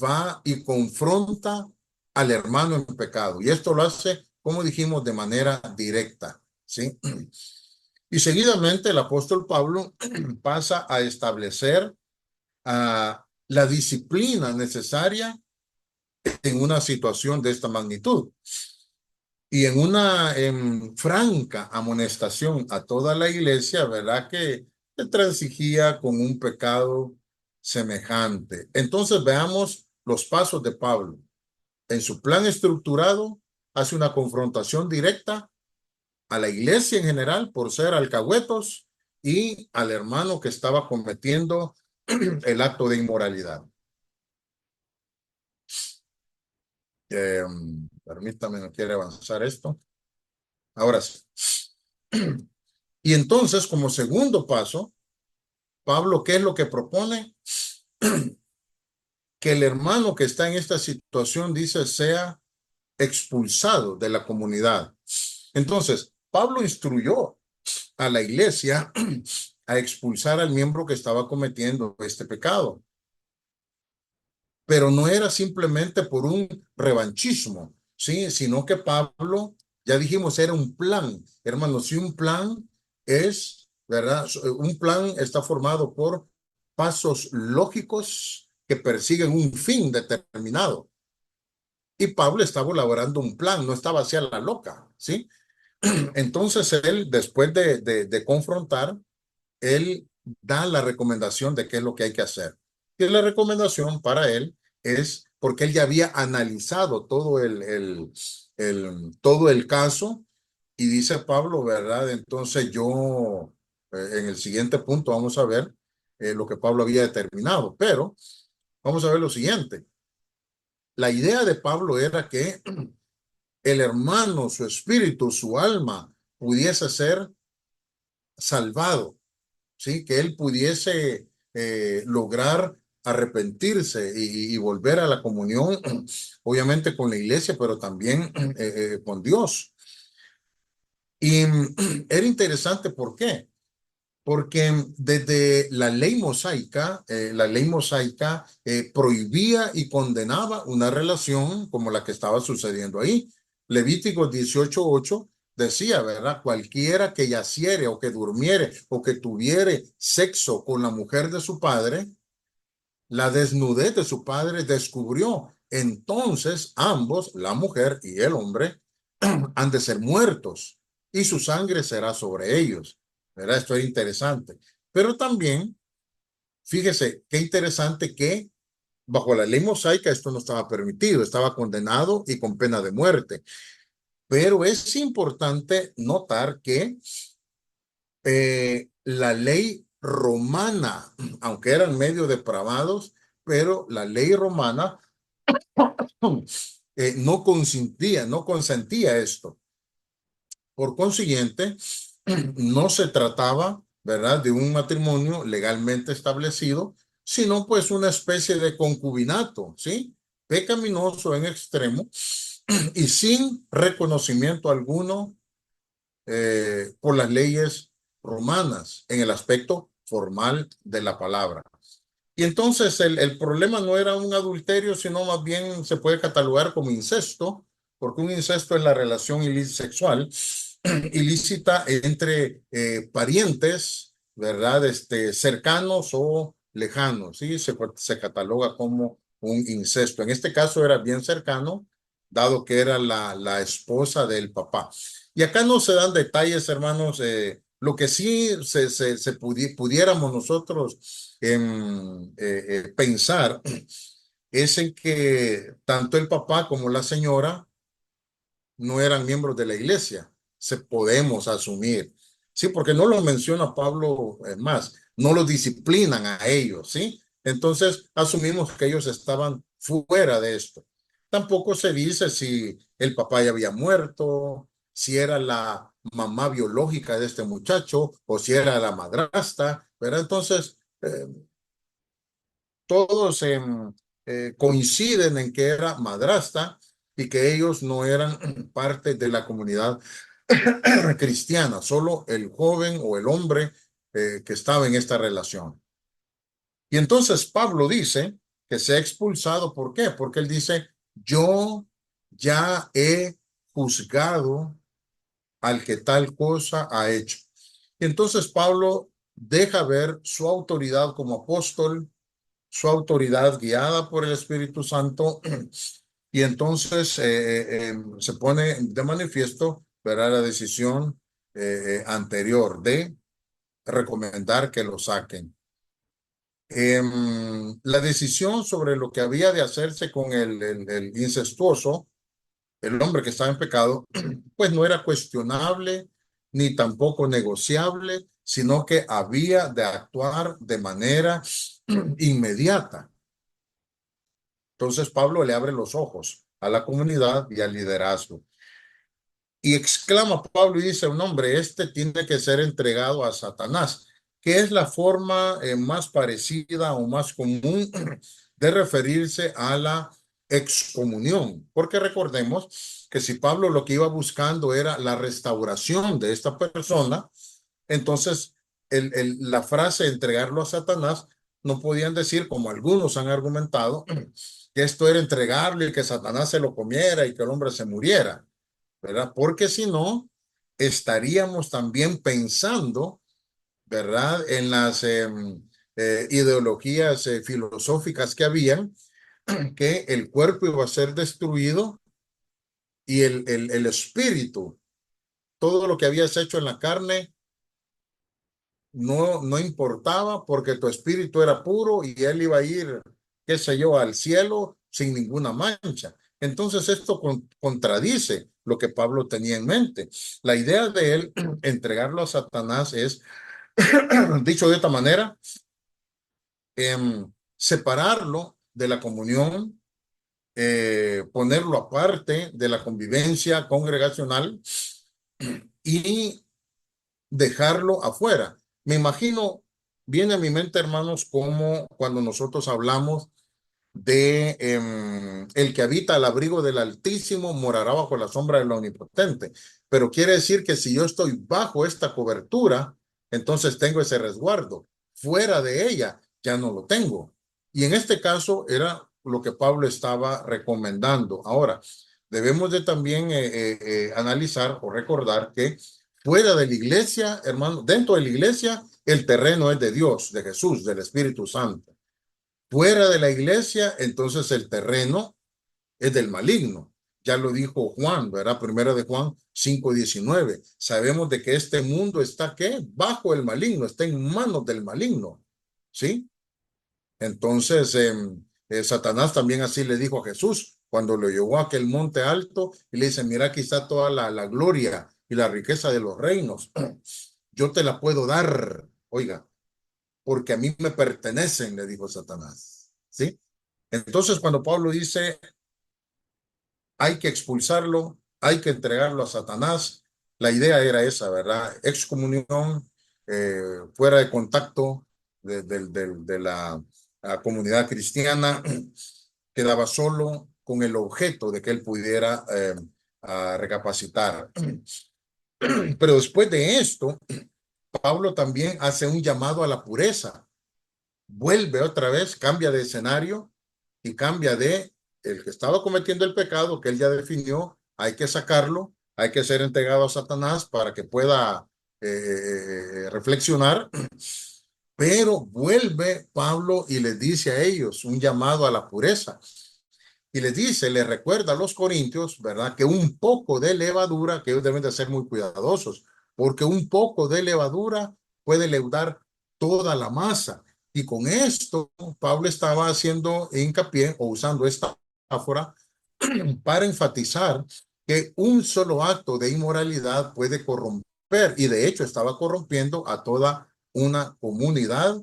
va y confronta al hermano en pecado. Y esto lo hace, como dijimos, de manera directa, ¿sí? Y seguidamente el apóstol Pablo pasa a establecer la disciplina necesaria en una situación de esta magnitud. Y en una franca amonestación a toda la iglesia, ¿verdad? Que transigía con un pecado semejante. Entonces veamos los pasos de Pablo. En su plan estructurado, hace una confrontación directa a la iglesia en general por ser alcahuetos y al hermano que estaba cometiendo el acto de inmoralidad. Permítame, no quiere avanzar esto. Ahora sí. Y entonces, como segundo paso, Pablo, ¿qué es lo que propone? Que el hermano que está en esta situación, dice, sea expulsado de la comunidad. Entonces, Pablo instruyó a la iglesia a expulsar al miembro que estaba cometiendo este pecado. Pero no era simplemente por un revanchismo, ¿sí? Sino que Pablo, ya dijimos, era un plan. Hermanos, si un plan es, ¿verdad? Un plan está formado por pasos lógicos que persiguen un fin determinado. Y Pablo estaba elaborando un plan, no estaba hacia la loca, ¿sí? Entonces él, después de confrontar, él da la recomendación de qué es lo que hay que hacer. Y la recomendación para él es, porque él ya había analizado todo todo el caso, y dice Pablo, ¿verdad? Entonces yo, en el siguiente punto vamos a ver lo que Pablo había determinado, pero vamos a ver lo siguiente. La idea de Pablo era que el hermano, su espíritu, su alma, pudiese ser salvado, ¿sí? Que él pudiese lograr arrepentirse y volver a la comunión, obviamente con la iglesia, pero también con Dios. Y era interesante, ¿por qué? Porque desde la ley mosaica prohibía y condenaba una relación como la que estaba sucediendo ahí. Levítico 18:8 decía, ¿verdad? Cualquiera que yaciere o que durmiere o que tuviere sexo con la mujer de su padre, la desnudez de su padre descubrió. Entonces ambos, la mujer y el hombre, han de ser muertos y su sangre será sobre ellos. ¿Verdad? Esto es interesante. Pero también, fíjese, qué interesante que bajo la ley mosaica esto no estaba permitido, estaba condenado y con pena de muerte. Pero es importante notar que la ley romana, aunque eran medio depravados, pero la ley romana no consentía esto. Por consiguiente, no se trataba, ¿verdad?, de un matrimonio legalmente establecido, sino pues una especie de concubinato, ¿sí? Pecaminoso en extremo y sin reconocimiento alguno por las leyes romanas en el aspecto formal de la palabra. Y entonces el problema no era un adulterio, sino más bien se puede catalogar como incesto, porque un incesto es la relación sexual ilícita entre parientes, ¿verdad? Cercanos o lejanos, ¿sí? Se cataloga como un incesto. En este caso era bien cercano, dado que era la esposa del papá. Y acá no se dan detalles, hermanos. Lo que sí pudiéramos nosotros pensar es en que tanto el papá como la señora no eran miembros de la iglesia. Podemos asumir. Sí, porque no lo menciona Pablo más, no los disciplinan a ellos, ¿sí? Entonces asumimos que ellos estaban fuera de esto. Tampoco se dice si el papá ya había muerto, si era la mamá biológica de este muchacho o si era la madrastra, ¿verdad? Entonces, todos coinciden en que era madrastra y que ellos no eran parte de la comunidad cristiana, solo el joven o el hombre que estaba en esta relación. Y entonces Pablo dice que se ha expulsado. ¿Por qué? Porque él dice, yo ya he juzgado al que tal cosa ha hecho. Y entonces Pablo deja ver su autoridad como apóstol, su autoridad guiada por el Espíritu Santo, y entonces se pone de manifiesto, verá, la decisión anterior de recomendar que lo saquen. La decisión sobre lo que había de hacerse con el incestuoso, el hombre que estaba en pecado, pues no era cuestionable ni tampoco negociable, sino que había de actuar de manera inmediata. Entonces Pablo le abre los ojos a la comunidad y al liderazgo. Y exclama Pablo y dice, un hombre, este tiene que ser entregado a Satanás, que es la forma más parecida o más común de referirse a la excomunión. Porque recordemos que si Pablo lo que iba buscando era la restauración de esta persona, entonces la frase entregarlo a Satanás no podían decir, como algunos han argumentado, que esto era entregarlo y que Satanás se lo comiera y que el hombre se muriera, ¿verdad? Porque si no, estaríamos también pensando, ¿verdad?, en las ideologías filosóficas que habían, que el cuerpo iba a ser destruido y el espíritu, todo lo que habías hecho en la carne, no importaba porque tu espíritu era puro y él iba a ir, qué sé yo, al cielo sin ninguna mancha. Entonces esto contradice lo que Pablo tenía en mente. La idea de él entregarlo a Satanás es, dicho de esta manera, separarlo de la comunión, ponerlo aparte de la convivencia congregacional y dejarlo afuera. Me imagino, viene a mi mente, hermanos, como cuando nosotros hablamos de el que habita al abrigo del Altísimo morará bajo la sombra del Omnipotente. Pero quiere decir que si yo estoy bajo esta cobertura, entonces tengo ese resguardo. Fuera de ella, ya no lo tengo. Y en este caso era lo que Pablo estaba recomendando. Ahora, debemos de también analizar o recordar que fuera de la iglesia, hermano, dentro de la iglesia, el terreno es de Dios, de Jesús, del Espíritu Santo. Fuera de la iglesia, entonces el terreno es del maligno. Ya lo dijo Juan, ¿verdad? Primera de Juan 5:19. Sabemos de que este mundo está, ¿qué? Bajo el maligno, está en manos del maligno, ¿sí? Entonces, Satanás también así le dijo a Jesús cuando lo llevó a aquel monte alto y le dice, mira, aquí está toda la gloria y la riqueza de los reinos. Yo te la puedo dar. Oiga, porque a mí me pertenecen, le dijo Satanás. ¿Sí? Entonces, cuando Pablo dice, hay que expulsarlo, hay que entregarlo a Satanás, la idea era esa, ¿verdad? Excomunión, fuera de contacto de la comunidad cristiana, quedaba solo con el objeto de que él pudiera recapacitar. Pero después de esto, Pablo también hace un llamado a la pureza. Vuelve otra vez, cambia de escenario y cambia de el que estaba cometiendo el pecado que él ya definió, hay que sacarlo, hay que ser entregado a Satanás para que pueda reflexionar. Pero vuelve Pablo y les dice a ellos un llamado a la pureza. Y les dice, les recuerda a los corintios, ¿verdad? Que un poco de levadura, que ellos deben de ser muy cuidadosos, porque un poco de levadura puede leudar toda la masa. Y con esto, Pablo estaba haciendo hincapié o usando esta metáfora para enfatizar que un solo acto de inmoralidad puede corromper, y de hecho estaba corrompiendo a toda una comunidad,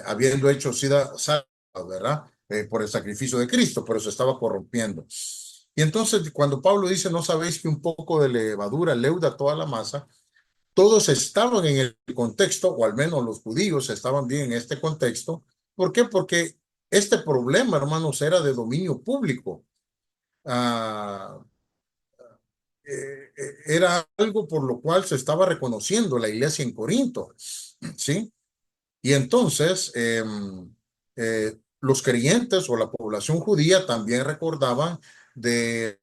habiendo hecho sida, ¿verdad? Por el sacrificio de Cristo, pero se estaba corrompiendo. Y entonces, cuando Pablo dice, no sabéis que un poco de levadura leuda toda la masa, todos estaban en el contexto, o al menos los judíos estaban bien en este contexto. ¿Por qué? Porque este problema, hermanos, era de dominio público. Ah, era algo por lo cual se estaba reconociendo la iglesia en Corinto, ¿sí? Y entonces los creyentes o la población judía también recordaban de,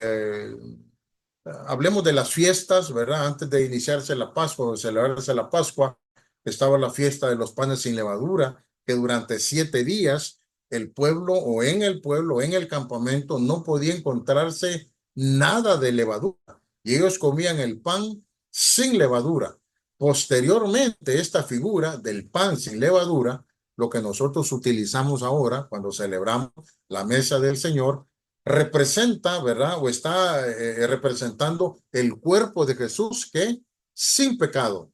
hablemos de las fiestas, ¿verdad? Antes de iniciarse la Pascua o de celebrarse la Pascua, estaba la fiesta de los panes sin levadura, que durante 7 días el pueblo o en el pueblo, o en el campamento, no podía encontrarse nada de levadura. Y ellos comían el pan sin levadura. Posteriormente, esta figura del pan sin levadura, lo que nosotros utilizamos ahora cuando celebramos la mesa del Señor, representa, ¿verdad? O está representando el cuerpo de Jesús que sin pecado.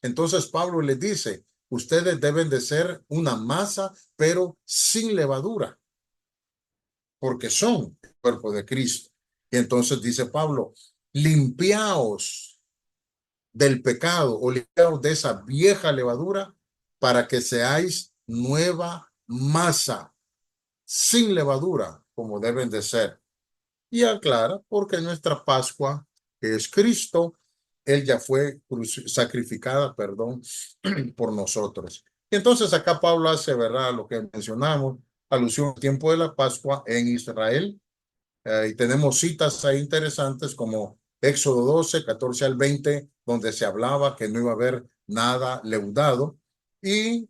Entonces Pablo les dice, ustedes deben de ser una masa, pero sin levadura, porque son el cuerpo de Cristo. Y entonces dice Pablo, limpiaos del pecado o limpiaos de esa vieja levadura para que seáis nueva masa, sin levadura, como deben de ser. Y aclara, porque nuestra Pascua, que es Cristo, él ya fue sacrificada, perdón, por nosotros. Y entonces acá Pablo hace, ¿verdad?, lo que mencionamos, alusión al tiempo de la Pascua en Israel. Y tenemos citas ahí interesantes como Éxodo 12, 14 al 20, donde se hablaba que no iba a haber nada leudado. Y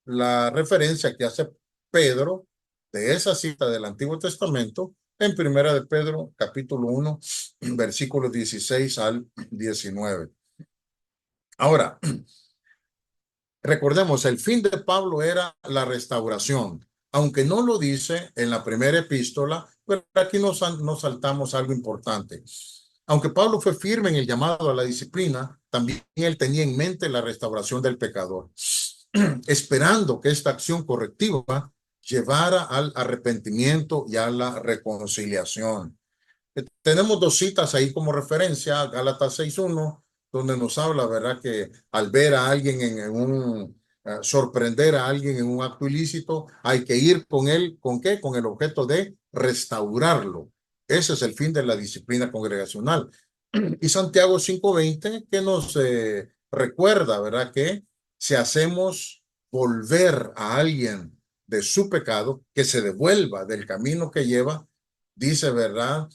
la referencia que hace Pedro de esa cita del Antiguo Testamento en Primera de Pedro, capítulo 1, versículos 16 al 19. Ahora, recordemos, el fin de Pablo era la restauración, aunque no lo dice en la primera epístola, pero aquí nos saltamos algo importante. Aunque Pablo fue firme en el llamado a la disciplina, también él tenía en mente la restauración del pecador, esperando que esta acción correctiva llevara al arrepentimiento y a la reconciliación. Tenemos 2 citas ahí como referencia, Gálatas 6:1, donde nos habla, ¿verdad?, que al ver a alguien sorprender a alguien en un acto ilícito, hay que ir con él, ¿con qué? Con el objeto de restaurarlo. Ese es el fin de la disciplina congregacional. Y Santiago 5:20, que nos recuerda, ¿verdad?, que si hacemos volver a alguien de su pecado, que se devuelva del camino que lleva, dice, ¿verdad?,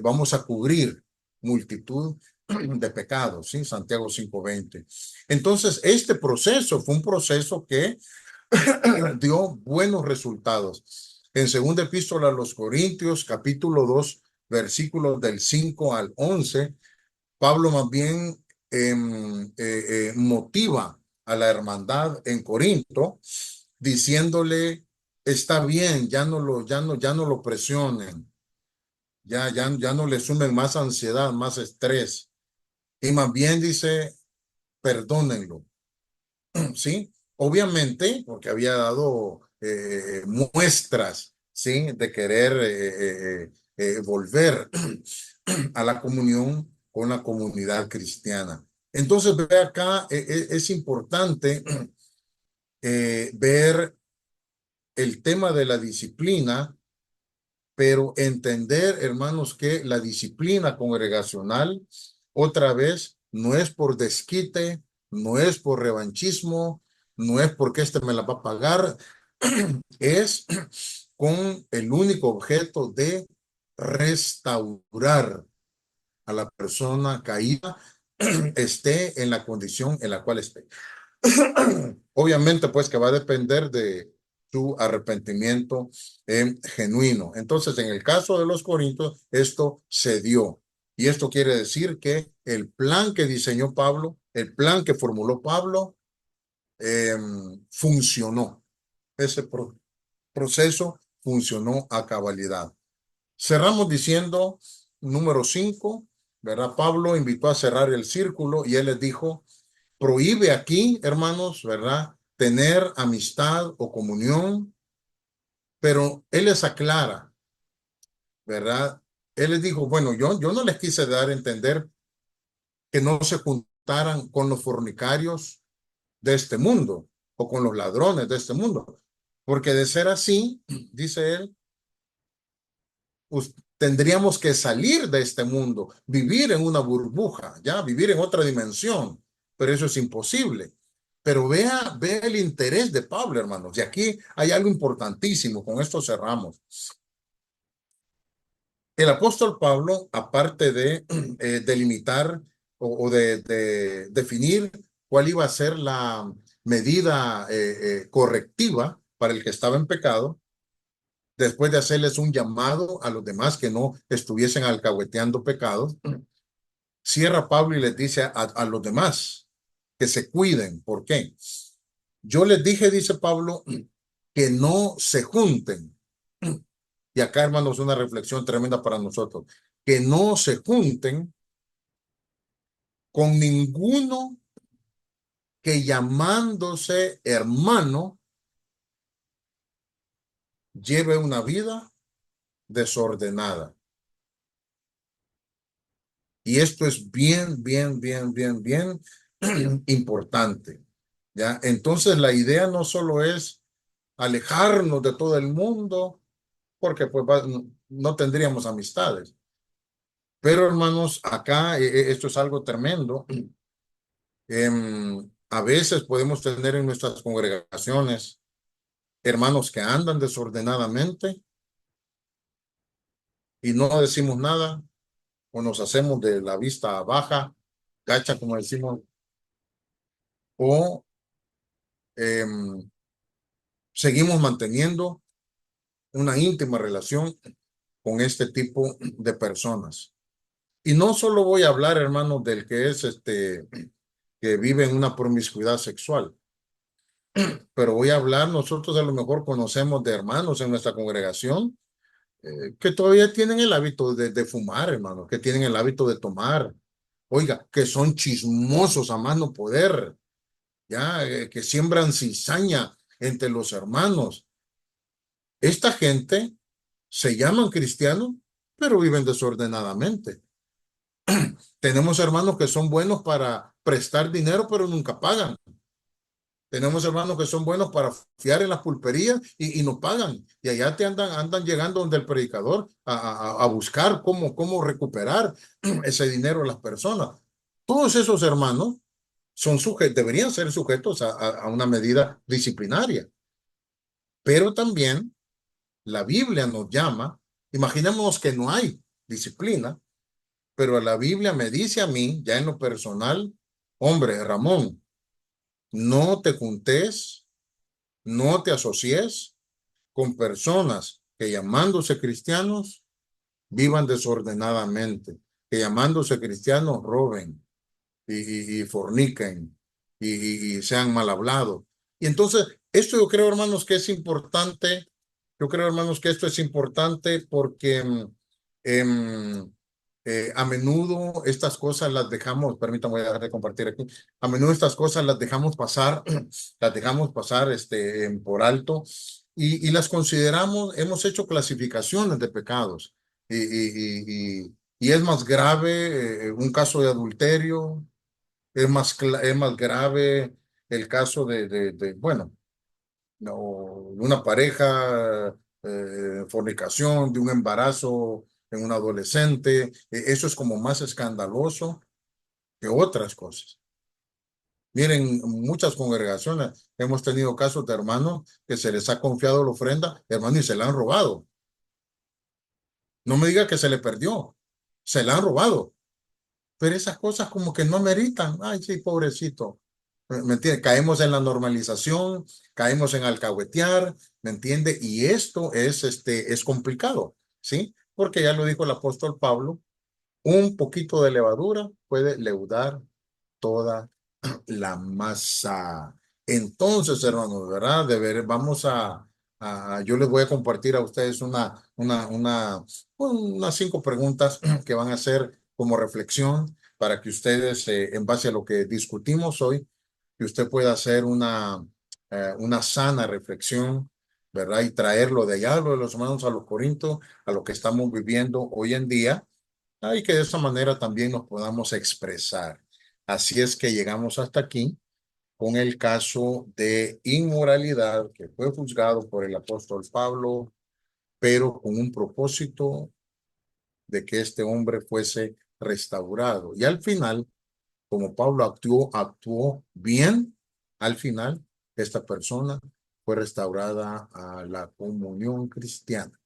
vamos a cubrir multitud de pecados, ¿sí? Santiago 5:20. Entonces, este proceso fue un proceso que dio buenos resultados. En segunda epístola a los Corintios, capítulo 2, versículos del 5 al 11, Pablo más bien motiva a la hermandad en Corinto, diciéndole, está bien, ya no lo presionen. Ya no le sumen más ansiedad, más estrés. Y más bien dice, perdónenlo. ¿Sí? obviamente, porque había dado muestras, ¿sí? De querer volver a la comunión con la comunidad cristiana. Entonces, ve acá, es importante ver el tema de la disciplina, pero entender, hermanos, que la disciplina congregacional, otra vez, no es por desquite, no es por revanchismo, no es porque este me la va a pagar, es con el único objeto de restaurar a la persona caída, esté en la condición en la cual esté. Obviamente, pues que va a depender de su arrepentimiento genuino. Entonces, en el caso de los corintios, esto se dio. Y esto quiere decir que el plan que diseñó Pablo, el plan que formuló Pablo, funcionó. Ese proceso funcionó a cabalidad. Cerramos diciendo, número 5, ¿verdad? Pablo invitó a cerrar el círculo y él les dijo, prohíbe aquí, hermanos, ¿verdad? Tener amistad o comunión, pero él les aclara, ¿verdad? Él les dijo, bueno, yo no les quise dar a entender que no se juntaran con los fornicarios de este mundo o con los ladrones de este mundo, porque de ser así, dice él, tendríamos que salir de este mundo, vivir en una burbuja, ya, vivir en otra dimensión, pero eso es imposible. Pero vea el interés de Pablo, hermanos, y aquí hay algo importantísimo, con esto cerramos. El apóstol Pablo, aparte de delimitar o de definir cuál iba a ser la medida correctiva para el que estaba en pecado, después de hacerles un llamado a los demás que no estuviesen alcahueteando pecados, cierra Pablo y les dice a los demás que se cuiden. ¿Por qué? Yo les dije, dice Pablo, que no se junten. Y acá, hermanos, una reflexión tremenda para nosotros. Que no se junten con ninguno que llamándose hermano lleve una vida desordenada. Y esto es bien importante. ¿Ya? Entonces la idea no solo es alejarnos de todo el mundo, porque pues no tendríamos amistades. Pero hermanos, acá esto es algo tremendo. A veces podemos tener en nuestras congregaciones hermanos que andan desordenadamente y no decimos nada o nos hacemos de la vista baja, gacha como decimos, o seguimos manteniendo una íntima relación con este tipo de personas. Y no solo voy a hablar, hermanos, del que es que vive en una promiscuidad sexual, pero voy a hablar, nosotros a lo mejor conocemos de hermanos en nuestra congregación que todavía tienen el hábito de fumar, hermanos, que tienen el hábito de tomar, oiga, que son chismosos a más no poder, ya, que siembran cizaña entre los hermanos. Esta gente se llaman cristianos, pero viven desordenadamente. Tenemos hermanos que son buenos para prestar dinero, pero nunca pagan. Tenemos hermanos que son buenos para fiar en las pulperías y no pagan. Y allá te andan llegando donde el predicador a buscar cómo recuperar ese dinero a las personas. Todos esos hermanos deberían ser sujetos a una medida disciplinaria. Pero también la Biblia nos llama, imaginémonos que no hay disciplina, pero la Biblia me dice a mí, ya en lo personal, hombre, Ramón, no te juntes, no te asocies con personas que llamándose cristianos vivan desordenadamente, que llamándose cristianos roben y forniquen y sean mal hablados. Y entonces, esto yo creo, hermanos, que es importante. Yo creo, hermanos, que esto es importante porque A menudo estas cosas las dejamos, permítame, voy a dejar de compartir aquí. A menudo estas cosas las dejamos pasar, las dejamos pasar por alto y las consideramos, hemos hecho clasificaciones de pecados y es más grave un caso de adulterio, es más grave el caso bueno, no, de una pareja, fornicación, de un embarazo en un adolescente. Eso es como más escandaloso que otras cosas. Miren, muchas congregaciones hemos tenido casos de hermanos que se les ha confiado la ofrenda, hermano, y se la han robado. No me diga que se le perdió, se la han robado. Pero esas cosas como que no meritan. Ay, sí, pobrecito. ¿Me entiende? Caemos en la normalización, caemos en alcahuetear, ¿me entiende? Y esto es complicado, ¿sí? Porque ya lo dijo el apóstol Pablo, un poquito de levadura puede leudar toda la masa. Entonces, hermanos, ¿verdad? Vamos yo les voy a compartir a ustedes unas 5 preguntas que van a ser como reflexión para que ustedes, en base a lo que discutimos hoy, que usted pueda hacer una sana reflexión, ¿verdad? Y traerlo de allá, lo de los hermanos a los Corintios, a lo que estamos viviendo hoy en día, y que de esa manera también nos podamos expresar. Así es que llegamos hasta aquí con el caso de inmoralidad que fue juzgado por el apóstol Pablo, pero con un propósito de que este hombre fuese restaurado. Y al final, como Pablo actuó bien, al final esta persona fue restaurada a la comunión cristiana.